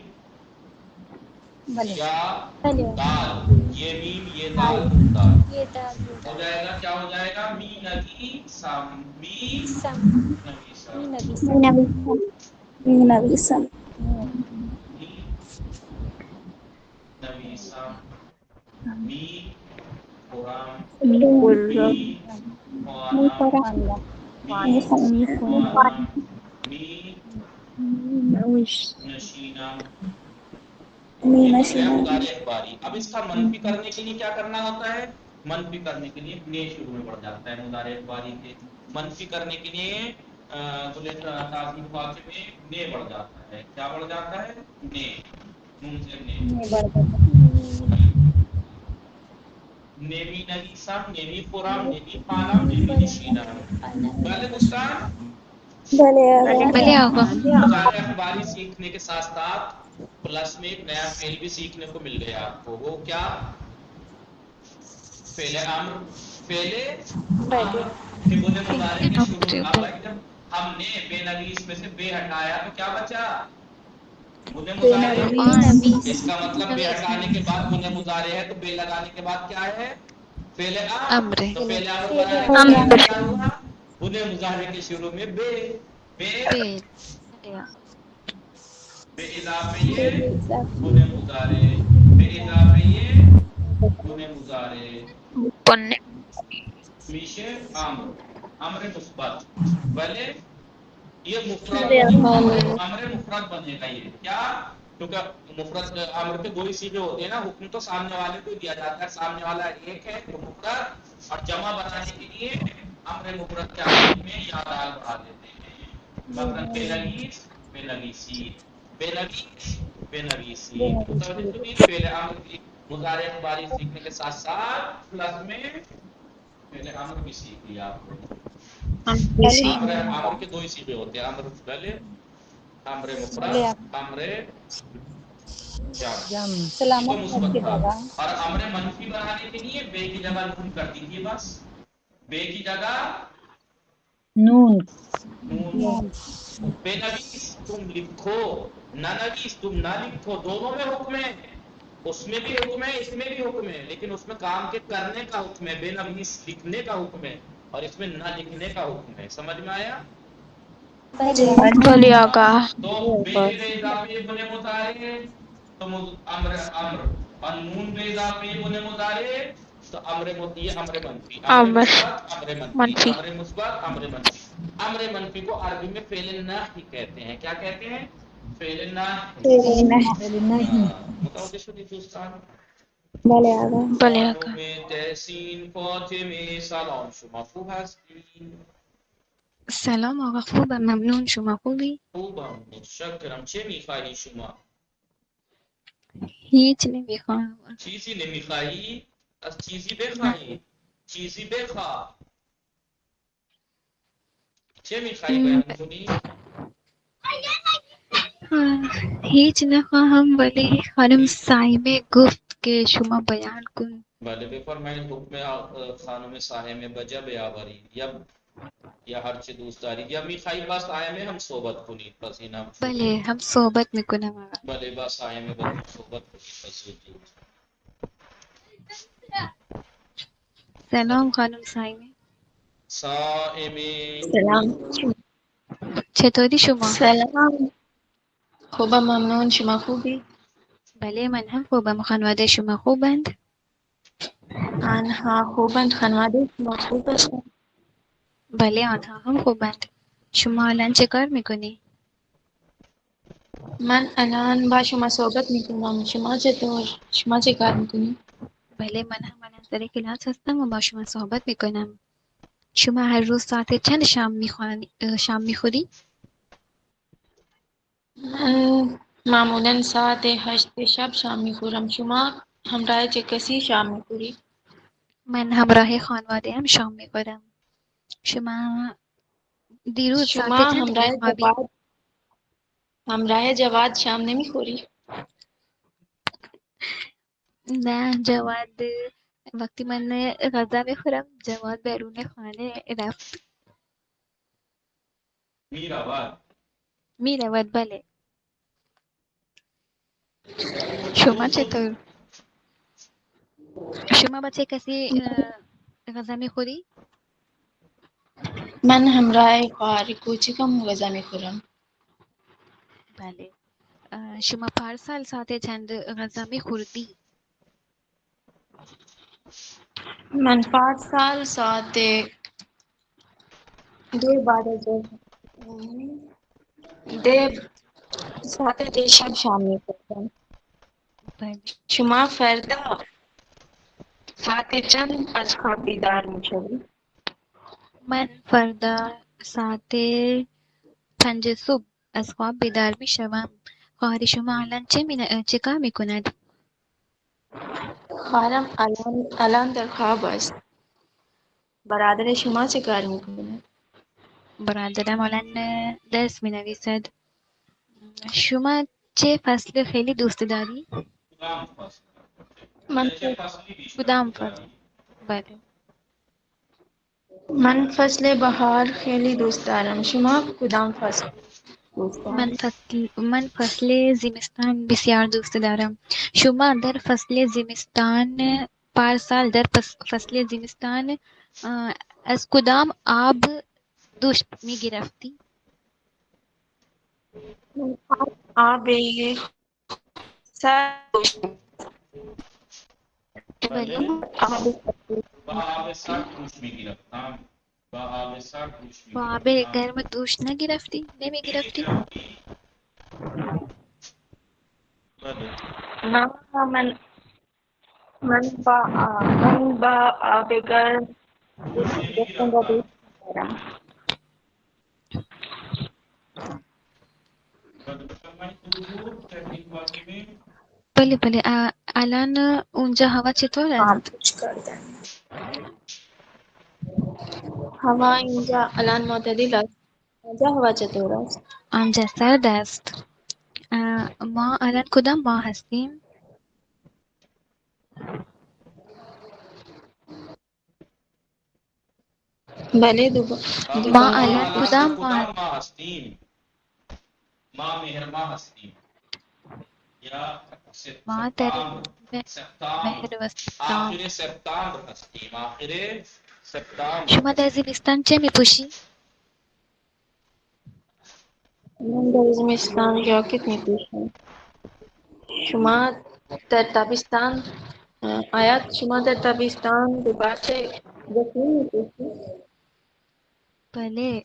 یا دال، یہ میم یہ دال دال یہ دال ہو جائے گا. کیا ہو جائے گا؟ می نبی سم می سم نبی سم می نبی سم نویسم. می نبی سم می قرآن می قوانا می قوانا می نشینا. یہ بن گیا مضارع اخباری. اب اس کا منفی کرنے کے لیے کیا کرنا ہوتا ہے؟ منفی کرنے کے لیے نے شروع میں پڑ جاتا ہے مضارع اخباری کے. منفی کرنے کے لیے تعظیم فاصل میں نے بڑھ جاتا ہے. کیا بڑھ جاتا ہے؟ نے. نون سے نے. نیمی نویسم نیمی قرآن نیمی خانم نیمی نشینہ. بھلے استاد مضارع اخباری سیکھنے کے ساتھ ساتھ پلس میں ایک نیا فعل بھی سیکھنے کو مل گیا آپ کو. وہ کیا؟ فعل امر. فعل امر کے بنے مضارع کے شروع میں. اب بھائی جب ہم نے بے نویس میں سے بے ہٹایا تو کیا بچا؟ بنے مضارع. اس کا مطلب بے ہٹانے کے بعد بنے مضارع ہے تو بے لگانے کے بعد کیا ہے؟ فعل امر. تو فعل امر بنانے کا طریقہ کیا ہوا؟ بنے مضارع کے شروع میں بے بے بے اضافہ یہ بنے مضارع بے اضافہ یہ بنے مضارع میشے امر امر مثبت. بھلے یہ مفرد امر مفرد بنے گا. یہ کیا؟ کیونکہ مفرد امر کے دو ہی صیغے ہوتے ہیں نا. حکم تو سامنے والے کو دیا جاتا ہے، سامنے والا ایک ہے تو مفرد، اور جمع بنانے کے لیے امر مفرد کے آخر میں یا دال بڑھا دیتے ہیں. مثلا بے نویس بے نویسی بے نویس بے نویسی. فعل امر کی مضارع اخباری سیکھنے کے ساتھ ساتھ پلس میں فعل امر بھی سیکھ لیا آپ لوگوں نے. امر کے دو ہی صیغے ہوتے ہیں. امر پہلے امر مفرد امر جمع مثبت تھا. اور امر منفی بنانے کے لیے بے کی جگہ نون کر دیجیے. بس بے کی جگہ نون. بے نویس تم لکھو، نہ نویس تم نہ لکھو. دونوں میں حکم ہے. اس میں بھی حکم ہے اس میں بھی حکم ہے، لیکن اس میں کام کے کرنے کا حکم ہے. بے نویس لکھنے کا حکم ہے اور اس میں نہ لکھنے کا حکم ہے. سمجھ میں آیا؟ تو بے اضافہ بنے مضارع تو امر امر اور نون بے اضافہ بنے مضارع تو امر یہ امر منفی امر مثبت امر منفی امر مثبت امر منفی. امر منفی کو عربی میں فعل نحی کہتے ہیں. کیا کہتے ہیں؟ فعل نحی. متوجہ شدید دوستان؟ خانم تحسین فاطمه سلام شما خوب هستین؟ سلام آقا، خوبم، ممنون. شما خوبی؟ خوبم متشکرم. چه میخواهی شما؟ هیچ نمیخوام. چیزی نمیخواهی؟ از چیزی بخواهی. چیزی بخواه. چه میخواهی بیان کنی؟ هیچ نخواهم ولی خانم سایمه گفت که شما بیان کن. بله بفرمایید حکم خانم ساهمه بجا بیاورید یا هر چه دوست دارید یا میخواهید با ساهمه هم صحبت کنید پس این هم خوبه. بله هم صحبت میکنم آقا. بله با ساهمه با صحبت کنید پس زودی. سلام خانم سایمه، سائمی سلام. چطوری شما؟ سلام. خوبم، ممنون. شما خوبی؟ بله من هم خوبم. خانواده شما خوبند؟ آنها خوبند. خانواده شما خوب هستند؟ بله آنها هم خوبند. شما الان چه کار میکنی؟ من الان با شما صحبت میکنم. شما چطور؟ شما چه کار میکنی؟ بله من هم الان سر کلاس هستم و با شما صحبت میکنم. شما هر روز ساعت چند شام میخوری؟ من معمولا ساعت 8 شب شام میخورم. شما همراه چه کسی شام میخوری؟ من همراه خانواده هم شام میخورم. شما دیروز ساعت شما چند میخوابی؟ همراه جواد شام نمیخوری؟ نه جواد، وقتی من غذا میخورم جواد بیرون خانه رفت. میرود. میرود بله. شما چطور؟ شما با چه کسی غذا میخوری؟ من همراه خواهر کوچکم غذا میخورم. بله. شما پارسال ساعت چند غذا میخوردی؟ من پارسال ساعت 2 بعد از ظهر ده ساعت 2 شب شام می‌خوردم. بله. شما فردا ساعت چند از خواب بیدار می‌شوی؟ من فردا ساعت 5 صبح از خواب بیدار میشوم. خواهر شما الان چه کار میکند؟ خواهرم الان در خواب است. برادر شما چه کار می‌کند؟ برادرم الان درس مینویسد. شما چه فصل خیلی دوست داری؟ کدام فصل؟ من چه فصلی بیشتر کدام دوست فصل؟ دارید؟ بله. من فصل بهار خیلی دوست دارم. شما کدام فصل دوست دارید؟ من فصل زمستان بسیار دوست دارم. شما در فصل زمستان پارسال در فصل زمستان از کدام آب دوش می گرفتی؟ من آب سرد بله آب با آب سرد دوش میگیرفتم. با آب سرد دوش با آب میگیرفتم. گرم دوش نگرفتی؟ نمی گرفتی؟ بله نه، من با آب گرم دوش گرفتن را نمیگیرفتم. دوست دارم. بله بفرمایید حضور تحقیق واجبه. بله بله. الان اونجا هوا چطور است؟ هوا اینجا الان معتدل است. اینجا هوا چطور است؟ آنجا سرد است. ما الان کدام ماه هستیم؟ بله ما دوباره ما الان الان کدام ماه کدام ماه هستیم؟ ما مهر ماه هستیم یا ما در سپتامبر؟ سپتامبر مهر و سپتامبر. آخر سپتامبر هستیم. آخر سپتامبر شما در هستیم. زمستان چه می پوشی؟ من در زمستان ژاکت میپوشم. شما در تابستان آیا شما در تابستان لباس گرم میپوشید؟ بله.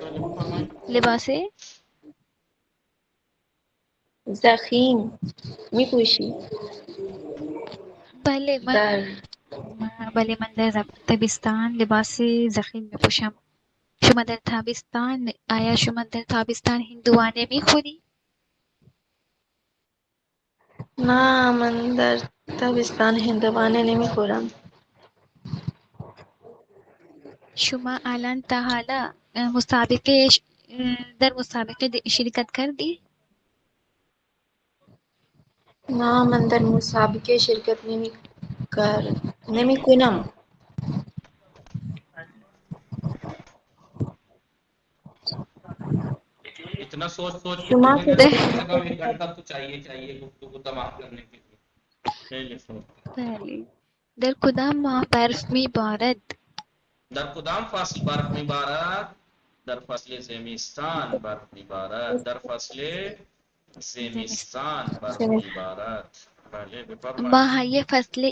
بله بفرمایید. لباس؟ ضخیم میپوشید بله در بله من در تابستان لباس ضخیم می پوشم. شما در تابستان آیا شما در تابستان هندوانه می خوری؟ نه، من در تابستان هندوانه نمیخورم. شما الان تا حالا مسابقه در مسابقه شرکت کردی؟ نه من در مسابقه شرکت نمی کنم. اتنا سوچ سوچ کے شما بولیں گے سے تو کم سے کم 1 گھنٹہ تو چاہیے گفتگو تمام کرنے کے لیے. لکھو بله. در کدام ماه برف میبارد؟ در کدام فصل برف میبارد؟ در فصل زمستان برف میبارد. در فصل زمستان برف میبارد. بله بفرمایید. ماهی فصل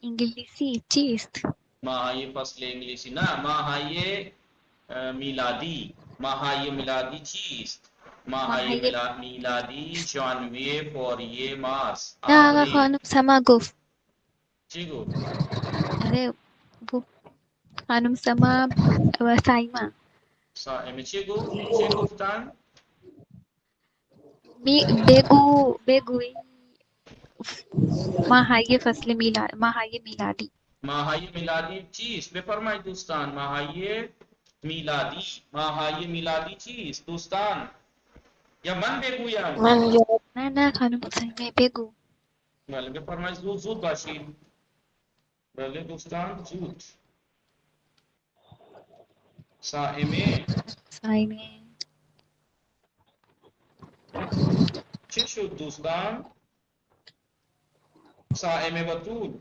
انگلیسی چیست؟ ماهی فصل انگلیسی نه ماهی میلادی. ماهی میلادی چیست؟ ماهی میلادی ژانویه، فوریه، مارس، نه آقا آوریل. خانم سما گفت. چی گفت؟ آره خانم سما و سایما صائمه چی گفت؟ چی گفتن؟ بگویی ماهی فصل ماهی میلادی. ماهی میلادی چیست؟ بفرمایید دوستان. ماهی میلادی. ماهی میلادی چیست دوستان؟ یا من بگویم؟ من یاد نه خانم سایما بگو. بله بفرمایید. زود باشید. بله دوستان زود. صائمه سایما چی شد دوستان؟ صائمه بطول.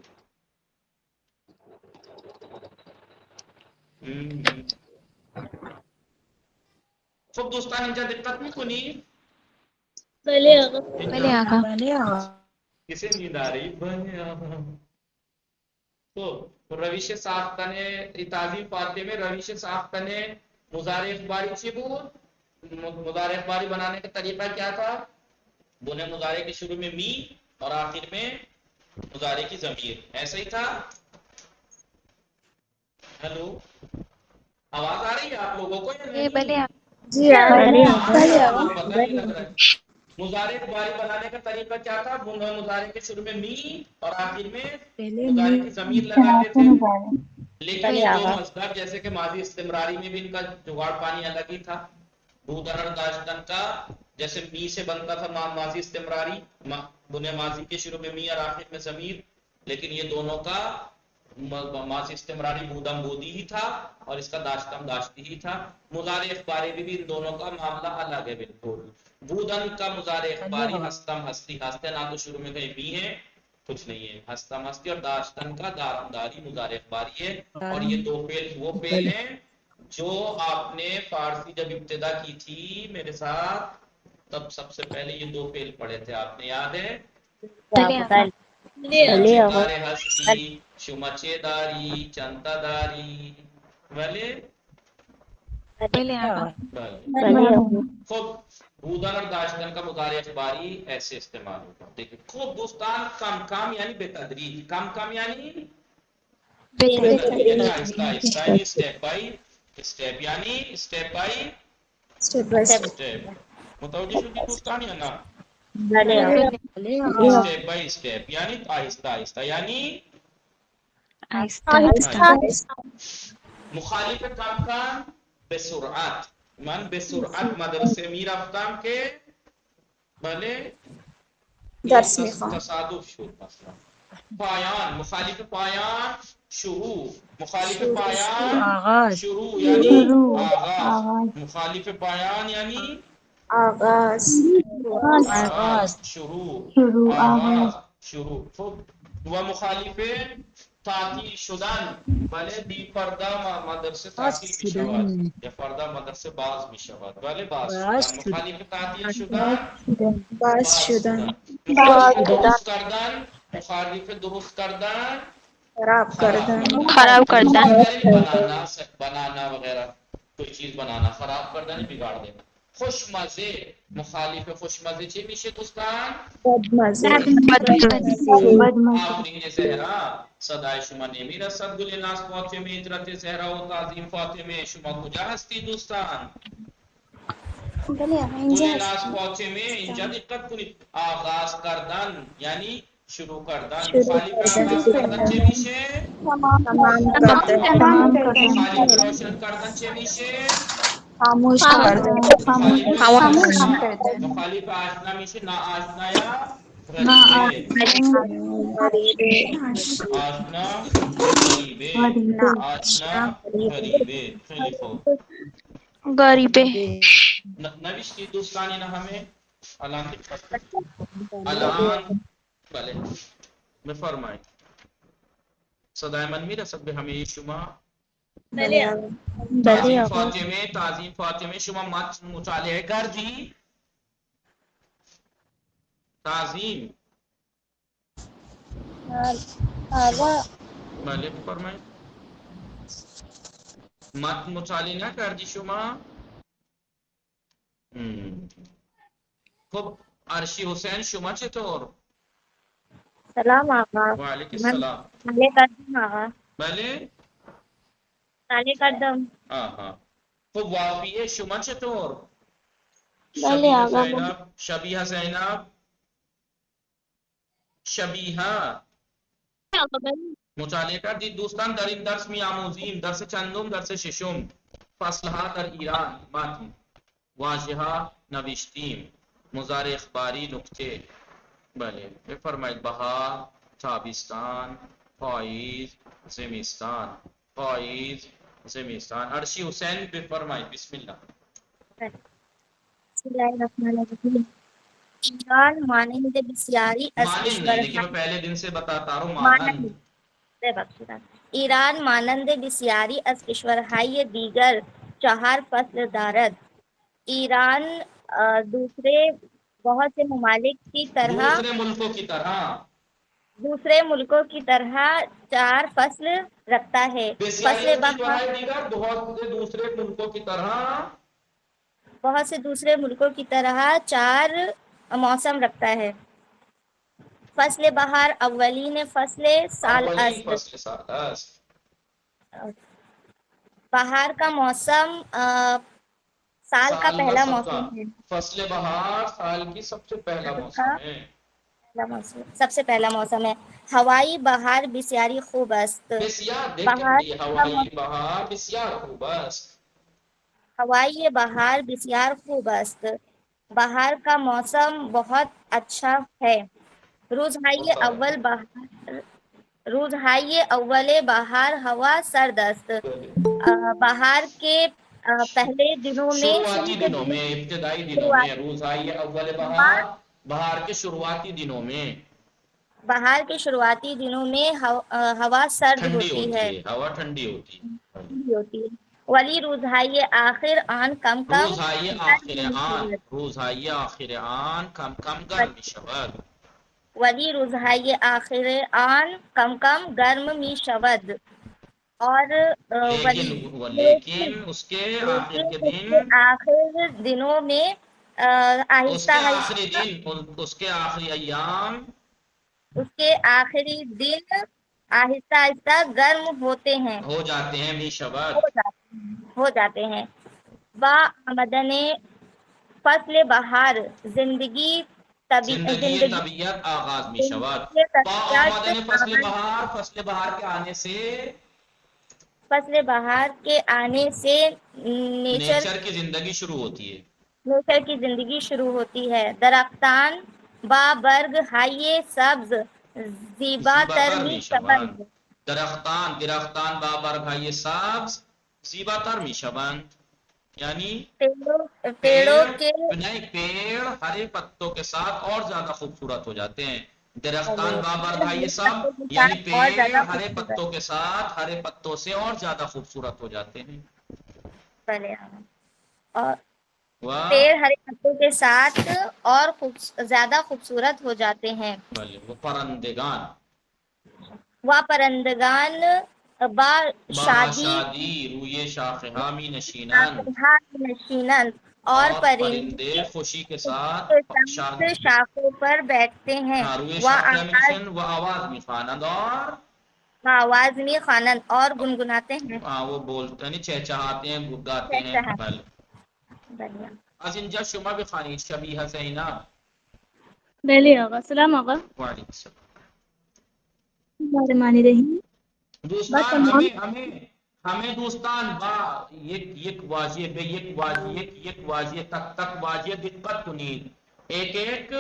خب دوستان اینجا دقت میکنی؟ بله آقا. بله آقا. کسی نیند آ رہی؟ بله آقا. تو روش ساختن تعظیم فاطمه روش ساختن مضارع اخباری چی بود؟ مضارع اخباری بنانے کا طریقہ کیا تھا؟ بنے مضارع کے شروع میں می اور آخر میں مضارع کی ضمیر. ایسا ہی تھا. ہیلو آواز آ رہی ہے آپ لوگوں کو یا نہیں؟ بله آقا. جی بھائی آپ لوگ پتہ نہیں لگ رہا ہے. مضارع اخباری بنانے کا طریقہ کیا تھا؟ مضارع کے شروع میں می اور آخر میں مضارع کی ضمیر لگاتے تھے. لیکن یہ دونوں اصدار جیسے کہ ماضی استمراری میں بھی ان کا جگاڑ پانی الگ ہی تھا. بودر داشتن کا جیسے می سے بنتا تھا ماضی استمراری، بنے ماضی کے شروع میں می اور آخر میں ضمیر. لیکن یہ دونوں کا ماضی استمراری بودم بودی ہی تھا اور اس کا داشتم داشتی ہی تھا. مضارع اخباری بھی ان دونوں کا معاملہ الگ ہے بالکل. بودن کا مضارع اخباری ہستم ہستی. ہستے نہ تو شروع میں کہیں بھی ہے کچھ نہیں ہے. ہستم ہستی. اور داشتن کا دارمداری مضارع اخباری ہے. اور یہ دو فعل وہ فعل ہیں جو آپ نے فارسی جب ابتدا کی تھی میرے ساتھ تب سب سے پہلے یہ دو فعل پڑھے تھے. آپ نے یاد ہے؟ بله آقا. شمچے دار ہستی، شمچے داری، چنتا داری. بلے بله آقا. خب بودن اور داشتن کا مضارع اخباری ایسے استعمال ہوتا. دیکھیں خوب دوستان. کم کم یعنی بے تدریج. کم کم یعنی بے تدریج یعنی آہستہ آہستہ یعنی اسٹیپ بائی اسٹیپ. یعنی اسٹیپ بائی اسٹیپ. متوجہ شدی دوستان یا نا؟ اسٹیپ بائی اسٹیپ یعنی آہستہ آہستہ یعنی آهسته آهسته. مخالف کم کم بسرعت. من بسرعت مدرسه میرفتم که بله درس میخوام. تصادف شد. مثلا پایان مخالف پایان شروع. مخالف پایان شروع یعنی آغاز. مخالف پایان یعنی آغاز. آغاز شروع آغاز شروع. و مخالف تعطیل شدن بله بی پرده مدرسه تعطیل می شود یا پرده مدرسه باز می شود. بله باز شدن. مخالف تعطیل شدن باز شدن. مخالف درست کردن. مخالف درست کردن خراب کردن. بنانا وغیرہ کوئی چیز بنانا. خراب کردن بگاڑ دینا. خوشمزه مخالف خوشمزه چی میشه دوستان؟ بدمزه. آفرین زهرا صدای شما نمیرسد. گل ناز فاطمه اجرت زهرا و تعظیم فاطمه شما کجا هستی دوستان؟ بله آقا گل اینجا ناز هستم. فاطمه اینجا دقت کنید. آغاز کردن یعنی شروع کردن. مخالف آغاز کردن چه میشه؟ تمام کردن. مخالف روشن کردن چه میشه؟ خاموش کر کر دیں خاموش کر دیں مخالف آشنا میشه نا آشنا یا نا غریبه غریبے آشنا غریبه نا آشنا غریبه خیلی خوب غریبه نوشتی دوستان اینا همه الان دقت کنید. الان بله بفرمایید صدای من میرسد به همه شما تعظیم فاطمه شما متن مطالعه کردی تعظیم بله بفرمایید متن مطالعه نکردی شما خب عرشی حسین شما چطور سلام آقا و علیک من السلام مطالعه کردم آقا بله مطالعه کردم آها خب واقعیه شما چطور بله شبیه آقا زینب شبیه مطالعه کردید دوستان در این درس می آموزیم درس چندم درس ششم فصلها در ایران متن واژه ها نوشتیم مضارع اخباری نکته بله بفرمایید بهار تابستان پاییز زمستان پاییز زمستان عرشی حسین بفرمایید بسم الله بسم الله الرحمن الرحیم ایران مانند بسیاری از مانند نہیں کشورهای لیکن میں پہلے دن سے بتاتا رہا ہوں مانند ایران مانند بسیاری از کشورهای دیگر 4 فصل دارد ایران دوسرے بہت سے ممالک کی طرح دوسرے ملکوں کی طرح 4 فصل رکھتا ہے فصل بہار بہت سے دوسرے ملکوں کی طرح 4 موسم رکھتا ہے فصل بہار اولین فصل سال است بہار کا موسم سال کا پہلا موسم ہے فصل بہار سال کی سب سے پہلا موسم ہے سب سے پہلا موسم ہے ہوائی بہار بسیاری خوب است ہوائی بہار بسیار خوب است بہار کا موسم بہت اچھا ہے روزهای اول بہار ہوا سرد است بہار کے پہلے دنوں میں ابتدائی دنوں میں روزهای اول بہار کے شروعاتی دنوں میں بہار کے شروعاتی دنوں میں ہوا سرد ہوتی ہے ہوا ٹھنڈی ہوتی ہے ولی روزهای آخر آن کم کم روزهای آخر آن کم کم گرم می شود ولی روزهای آخر آن کم کم گرم می شود اور لیکن اس کے آخر کے دن آخر دنوں میں آہستہ اس کے آخری ایام اس کے آخری دن آہستہ آہستہ گرم ہوتے ہیں ہو جاتے ہیں می شود ہو جاتے ہیں با آمدن فصل بہار زندگی طبیعت آغاز می شود با آمدن فصل بہار کے آنے سے فصل بہار کے آنے سے نیچر کی زندگی شروع ہوتی ہے نیچر کی زندگی شروع ہوتی ہے درختان با برگ ہائے سبز زیبا تر می شوند درختان با برگ ہائے سبز زیبا تر می شوند یعنی پیڑوں کے پیڑ ہرے پتوں کے ساتھ اور زیادہ خوبصورت ہو جاتے ہیں درختان بابر بھائی صاحب یعنی پیڑ ہرے پتوں کے ساتھ ہرے پتوں سے اور زیادہ خوبصورت ہو جاتے ہیں اور پیڑ ہرے پتوں کے ساتھ اور زیادہ خوبصورت ہو جاتے ہیں وہ پرندگان با شادی روی شاخہا می نشینان اور پرندے خوشی کے ساتھ شاخوں پر بیٹھتے ہیں وہ آواز می خوانند آواز میں خوانند اور گنگناتے ہیں وہ بولتے ہیں چہچہاتے ہیں گاتے ہیں از اینجا شما بخوانید شبیه زینب بله آقا سلام آقا وعلیکم السلام الرحمن الرحیم دوستان ہمیں ہمیں دوستان با یک واضح بے یک واضح یک واضح تک تک واضح دقت کنید، ایک ایک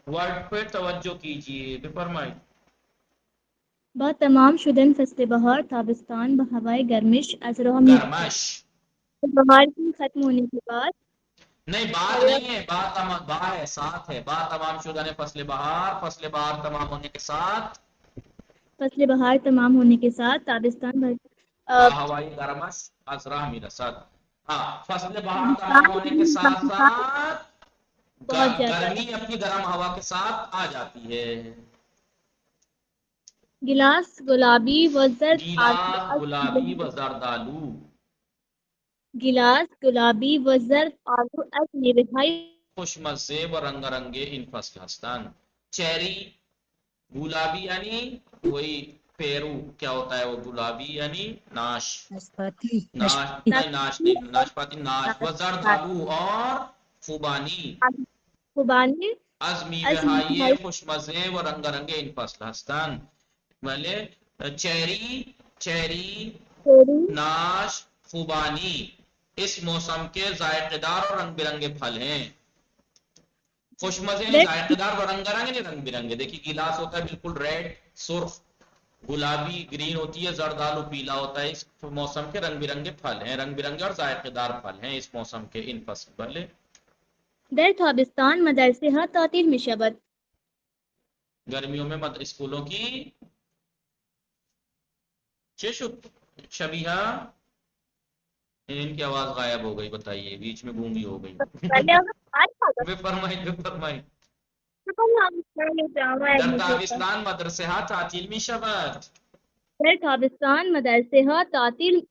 ورڈ پہ توجہ کیجیے. فرمائیں. با تمام شدن فصل بہار تابستان بہوائے گرمش از راه گرمش بہار کی ختم ہونے کے بعد نہیں، بات نہیں ہے، با ہے، ساتھ ہے. با تمام شدہ نے فصل بہار تمام ہونے کے ساتھ، فصل بہار تمام ہونے کے ساتھ تابستان ہوائی گرمش ازرا میرسد. ہاں، فصل بہار تمام ہونے کے ساتھ ساتھ پہنچ جاتا ہے. گرمی اپنی گرم ہوا کے ساتھ آ جاتی ہے. گلاس گلابی و زرد گیلاس گلابی و زردالو، گلاس گلابی و زرد آلو از میوه‌های خوش مزے و رنگ رنگے ان فصل ہستان. چیری گلابی یعنی وہی پیرو، کیا ہوتا ہے وہ گلابی یعنی ناش، ناشپاتی ناش. و زردالو اور خوبانی، خوبانی از میوه های خوش مزے و رنگ رنگے ان فصل ہستان. بھلے چیری ناش خوبانی اس موسم کے ذائقے دار اور رنگ برنگے پھل ہیں. خوش مزے نہیں، ذائقے دار و رنگ برنگے نہیں، رنگ برنگے. دیکھیے گلاس ہوتا ہے بالکل ریڈ سرخ، گلابی گرین ہوتی ہے، زردالو پیلا ہوتا ہے. اس موسم کے رنگ برنگے پھل ہیں، رنگ برنگے اور ذائقے دار پھل ہیں اس موسم کے ان فصل. بھلے در تابستان مدرسه‌ها تعطیل می‌شود. گرمیوں میں اسکولوں کی شبیہ ان کی آواز غائب ہو گئی، بتائیے، بیچ میں گونگی ہو گئی. فرمائیں. در تابستان مدرسہ تعطیل می شود. در تابستان مدرسه‌ها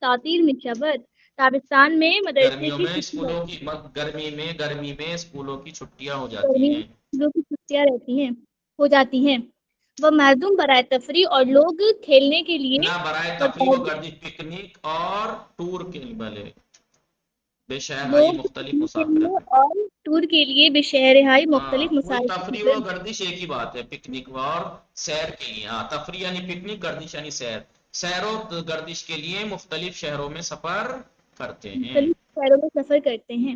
تعطیل می‌شود. تابستان میں مدرسے گرمیوں کی میں اسکولوں کی گرمی میں اسکولوں کی چھٹیاں ہو جاتی ہیں. چھٹیاں ہو جاتی ہیں. وہ مردم برائے تفریح اور لوگ کھیلنے کے لیے نہ برائے تفریح و گردش، پکنک اور ٹور کے لیے بے شہرہائی مختلف مسافرت. اور ٹور کے لیے بے شہرہائی مختلف وہی تفریح و مسافرت. گردش ایک ہی بات ہے، پکنک اور سیر کے لیے. ہاں، تفریح یعنی پکنک، گردش یعنی سیر. سیر و گردش کے لیے مختلف شہروں میں سفر کرتے ہیں. مختلف شہروں میں سفر کرتے ہیں.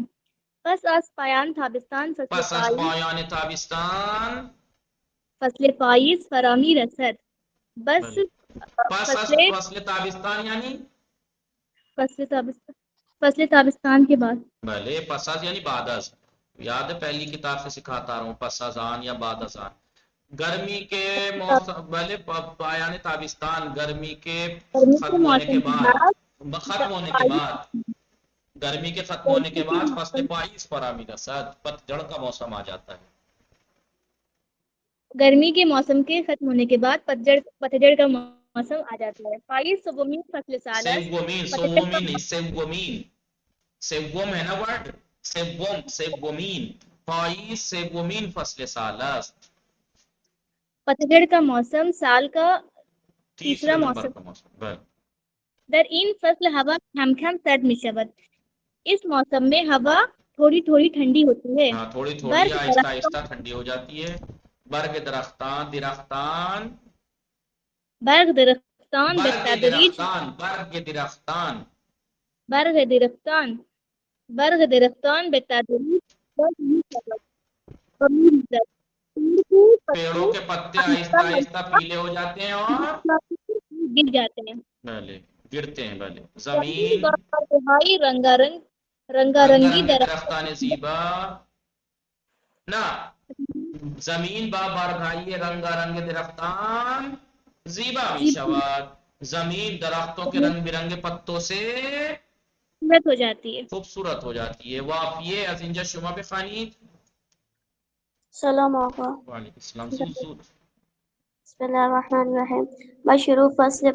پس از پایان تابستان پس از پایان تابستان فصل پاییز فرامی رسد. بس پس از فصل تابستان یعنی فصل تابستان کے بعد. بھلے پس از یعنی بعد از، یاد ہے پہلی کتاب سے سکھاتا رہا ہوں، پس از آن یا بعد از آن. گرمی کے موسم، بھلے پایان تابستان گرمی کے ختم ہونے کے بعد گرمی کے ختم ہونے کے بعد فصل پاییز فرامی رسد، پتجھڑ کا موسم آ جاتا ہے. گرمی کے موسم کے ختم ہونے کے بعد پتجھڑ کا موسم آ جاتا ہے. پاییز سومین فصل سالس. سوم ہے نا ورڈ، سومین پاییز سومین فصل سالس. پتجھڑ کا موسم سال کا تیسرے نمبر کا موسم. در این فصل ہوا کم کم سرد میشود. اس موسم میں ہوا تھوڑی تھوڑی ٹھنڈی ہوتی ہے. ہاں، تھوڑی تھوڑی آہستہ آہستہ ٹھنڈی ہو جاتی ہے. برگ درختان برگ درختان بالتدریج پیڑوں کے پتے آہستہ آہستہ پیلے ہو جاتے ہیں اور گر جاتے ہیں. بھلے گرتے ہیں. بھلے زمین رنگا رنگی درختان زیبا نہ زمین با برگھائیے رنگا رنگ درختان زیبا می شود. زمین درختوں کے رنگ برنگے پتوں سے ہو جاتی ہے، خوبصورت ہو جاتی ہے. وافیے از اینجا شما بخوانید. سلام آقا. وعلیکم السلام. سود بسم اللہ الرحمن الرحیم. بشروع فصل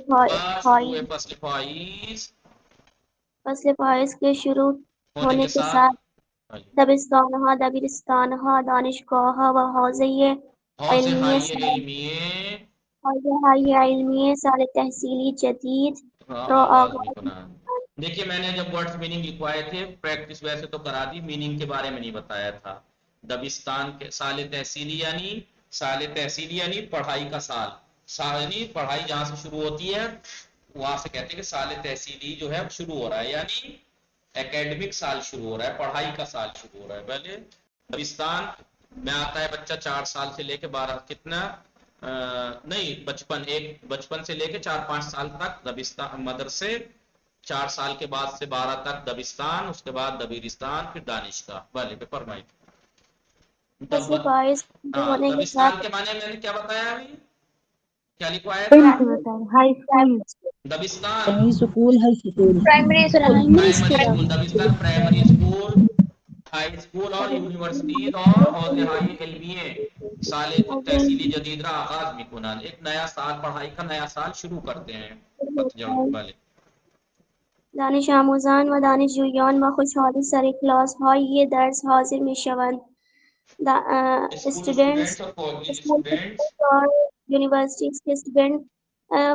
پاییز. فصل پاییز کے شروع ہونے کے ساتھ دبستانها دبیرستانها دانشگاهها و حوزه علمیه سال تحصیلی جدید را آغاز. دیکھیے، میں نے جب ورڈز میننگ لکھوائے تھے، پریکٹس ویسے تو کرا دی، میننگ کے بارے میں نہیں بتایا تھا. دبستان کے سال تحصیلی یعنی پڑھائی کا سال یعنی پڑھائی جہاں سے شروع ہوتی ہے وہاں سے کہتے ہیں کہ سال تحصیلی جو ہے شروع ہو رہا ہے، یعنی اکیڈمک سال شروع ہو رہا ہے، پڑھائی کا سال شروع ہو رہا ہے. پہلے دبستان میں آتا ہے بچہ 4 سال سے لے کے 12 کتنا نہیں بچپن سے لے کے 4-5 سال تک دبستان مدرسے، 4 سال کے بعد سے 12 تک دبستان، اس کے بعد دبیرستان، پھر دانشگاہ. بھلے پہ فرمائیے. فصل پائز ہونے کے دبستان ساتھ کے معنی میں نے کیا بتایا ابھی؟ کیا لکھوایا اسکول ہائی اسکول دبستان school high school primary primary school, دبستان پرائمری اسکول، ہائی اسکول اور یونیورسٹیز اور حوزے ہائی علمیے سال تحصیلی جدید را آغاز میکنند. ایک نیا سال، پڑھائی کا نیا سال شروع کرتے ہیں. پتجڑ والے دانش آموزان و دانشجویان با خوشحالی سر کلاس های درس حاضر می شوند. اسکول اسٹوڈنٹس اسٹوڈنٹس اور کالج اسکول اسٹوڈنٹس اور یونیورسٹیز کے اسٹوڈنٹ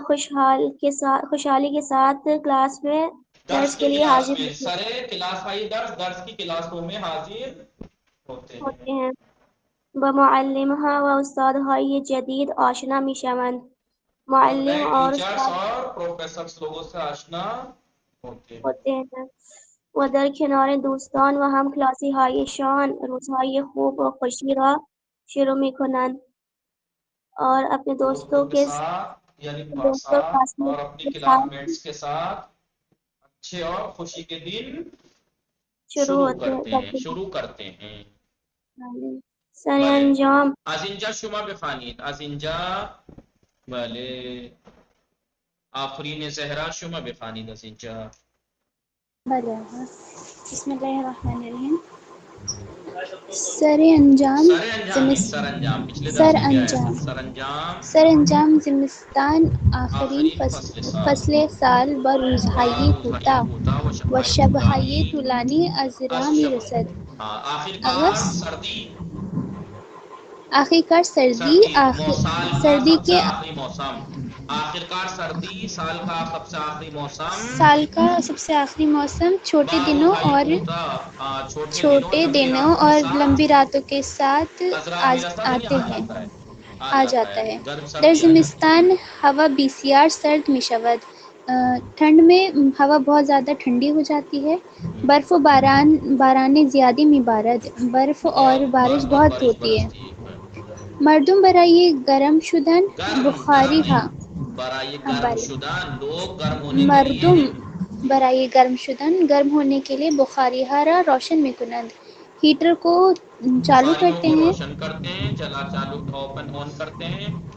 خوشحالی کے ساتھ کلاس میں درس کے کی لیے کلاس حاضر میں سرے کلاس وائی درس کی کلاسوں میں حاضر ہوتے ہیں. ہوتے ہیں. بمعلمها و استادهای جدید آشنا می شوند. اور نئے معلم اور ٹیچرز استاد اور پروفیسرز لوگوں سے آشنا ہوتے ہیں. ہوتے ہیں. و در کنار دوستان و هم کلاسی هایشان روزهای خوب و خوشی را شروع می کنند. اور اپنے دوستوں کے ساتھ یعنی دوستوں ساتھ اور اپنی کے کلاس ساتھ میٹس کے ساتھ اچھے اور خوشی کے دن شروع کرتے ہیں. سر بله انجام از اینجا شما بخوانید. از اینجا بله آفرین زهرا شما بخوانید از اینجا. بله بسم الله الرحمن الرحیم. سر انجام سر انجام زمستان آخرین فصل سال با روزهای کوتاه و شبهای طولانی از راه میرسد. آخرکار سردی سردی کے آخرکار سردی سال کا سب سے آخری موسم سال کا سب سے آخری موسم چھوٹے دنوں اور لمبی راتوں کے ساتھ آ جاتا ہے. در زمستان ہوا بسیار سرد می شود. ٹھنڈ میں ہوا بہت زیادہ ٹھنڈی ہو جاتی ہے. برف و باران زیادہ می بارد برف اور بارش بہت ہوتی ہے. مردم برای گرم شدن بخاری مردم برای گرم ہونے کے لیے بخاریہ را روشن میکنند. ہیٹر کو چالو کرتے ہیں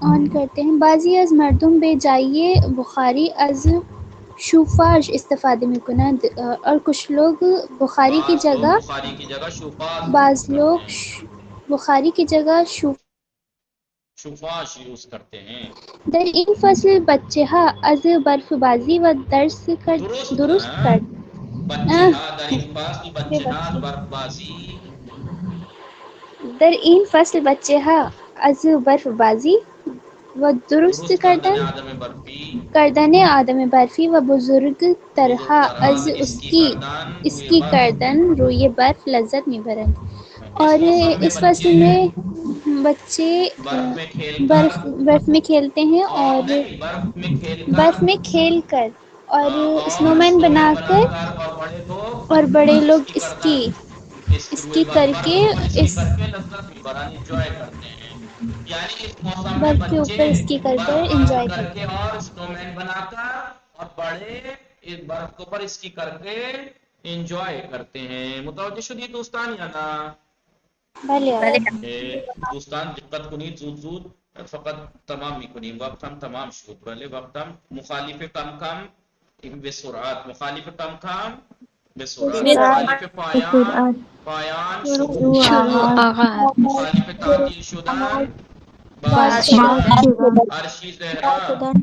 آن کرتے ہیں. بعضی از مردم به جای بخاری از شوفاژ استفاده میکنند اور کچھ لوگ بخاری کی جگہ شوفاژ یوز کرتے ہیں. در این فصل بچه ها از برف بازی و درس درست کرد. در این فصل بچه ها از برف بازی و درست کردن آدم برفی و بزرگ ترها از اسکی کردن روی برف لذت میبرند. اور اس فصل میں بچے برف میں کھیلتے ہیں اور برف میں کھیل کر اور اسنو مین بنا کر اور بڑے لوگ اسکی کر کے انجوائے کرتے ہیں. یعنی اس موسم میں برف کے بچے اوپر اسکی کر کر انجوائے کر کرتے کے اور اسنو مین بنا کر اور بڑے اس برف کے اوپر اسکی کر کے انجوائے کرتے ہیں. متوجہ شدید دوستان یا نا دوستان دقت کنید زود فقط تمام میکنیم. وقت هم تمام شد. بله وقت هم مخالف کم به سرعت مخالف کم به سرعت مخالف پایان شروع مخالف تعطیل شدن باز شدن عرشی زهرا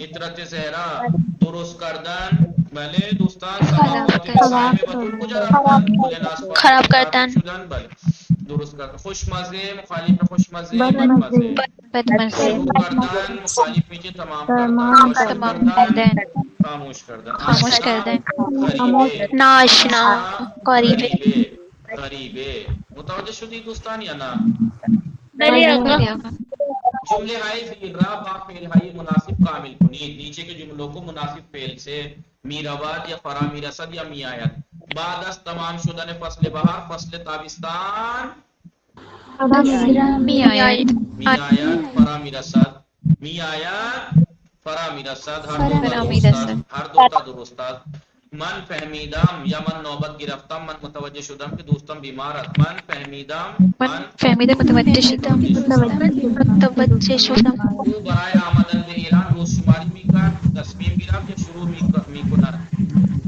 اطرت زهرا درست کردن. بله دوستان سماوات سایمه بطور کجا رفتن کلناس خراب کردن شدن. بله درست کردن. خوشمزه مخالف خوشمزه بدمزه شروع کردن مخالف میشه تمام کردن خاموش کردن ناشنا غریبه. متوجه شدید دوستان یا نه؟ بله جمله های زیر را با فعل های مناسب کامل کنید نیچے کے جملوں کو مناسب فعل سے میرواد یا فرا میرسد یا میآیت بعد از تمام شدن فصل بہار فصل تابستان میآیت میآیت فرا میرسد میآیت فرا میرسد ہر دو تا درست است من فهمیدم یا من نوبت گرفتم من متوجه شدم که دوستم بیمار است من فهمیدم من فهمیدم متوجه شدم او برای آمدن به ایران روز شماری میکرد تصمیم گرفت یا شروع میکند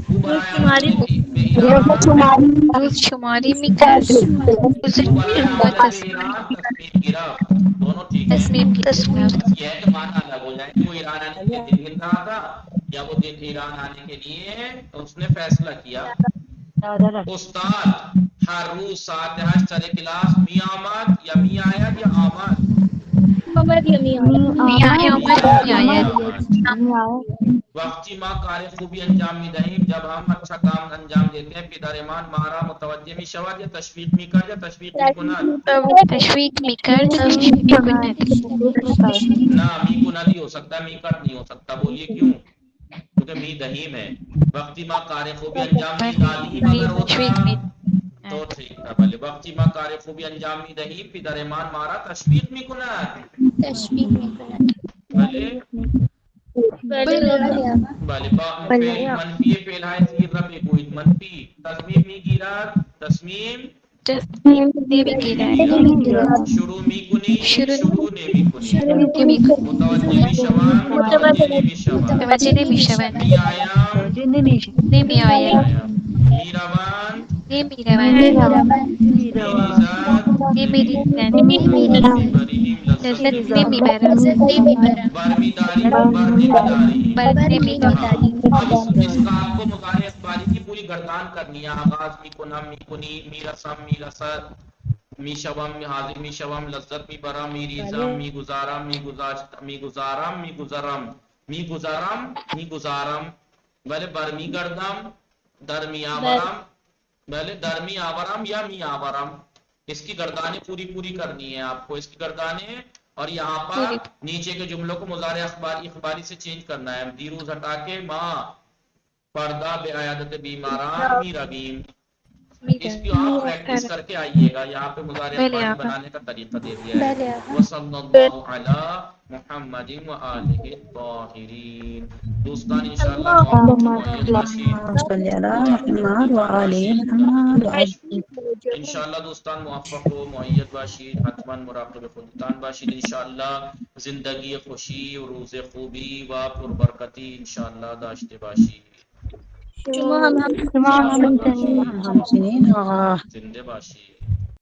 او برای آمدن به ایران روز شماری میکرد او برای آمدن به ایران تصمیم گرفت دونوں ٹھیک تصمیم ہے کی بس یہ ہے کہ معنی الگ ہو جائے وہ ایران آنے کے دن گن رہا تھا یا وہ دن ایران آنے کے لیے اس نے فیصلہ کیا استاد ہر روز ساعت 8 سر کلاس می آمد یا می آید یا آمد وقتی ما کار خوبی انجام میدهیم جب هم اچھا کام انجام دیتے ہیں پدرمان مارا متوجه می شود یا تشویق می کرد یا تشویق می کند تشویق میکرد تشویق میکند نہ می کند ہی ہو سکتا می کرد نہیں ہو سکتا بولیے کیوں کیونکہ می دہیم ہے وقتی ما کار خوبی انجام می دادیم اگر ہوتا تو ٹھیک تھا بھلے وقتی ما کار خوبی انجام می دهیم پدرمان مارا تشویق می کند تشویق میکند بھلے بله منفی فعل های زیر را بگویید منفی تصمیم میگیرد تصمیم شروع میکنی شروع نمیکنی متوجه میشوند متوجه نمیشوند متوجه نمیشوند میآیم نمیآید میروند نمیروند میریزد نمیریزند میبریم لذت لذت نمیبرند برمیداریم بر نمیداریم بر نمیدارند اب اس کام کو مضارع اخباری کی پوری گردان کرنی ہے آغاز میکنم میکنی میرسم میرسد میشوم حاضر میشوم لذت میبرم میریزم میگزارم میگزارم میگزارم میگزارم میگزارم بله برمیگردم درمیآورم بله درمیآورم یا میآورم اس کی گردانیں پوری کرنی ہے آپ کو اس کی گردانیں اور یہاں پر نیچے کے جملوں کو مضارع اخباری سے چینج کرنا ہے دیروز ہٹا کے ماں پردہ بے عیادت بیماران میرویم اس کی آپ پریکٹس کر کے آئیے گا یہاں پہ مضارع اخباری بنانے کا طریقہ دے دیا ہے وصلی اللہ علی محمد و آلہ الطاہرین دوستان انشاءاللہ معید انشاءاللہ دوستان موفق و معید باشید حتما مراقب خودتان باشید انشاءاللہ زندگی خوشی و روز خوبی و پربرکتی انشاءاللہ داشته باشید شما هم زنده باشید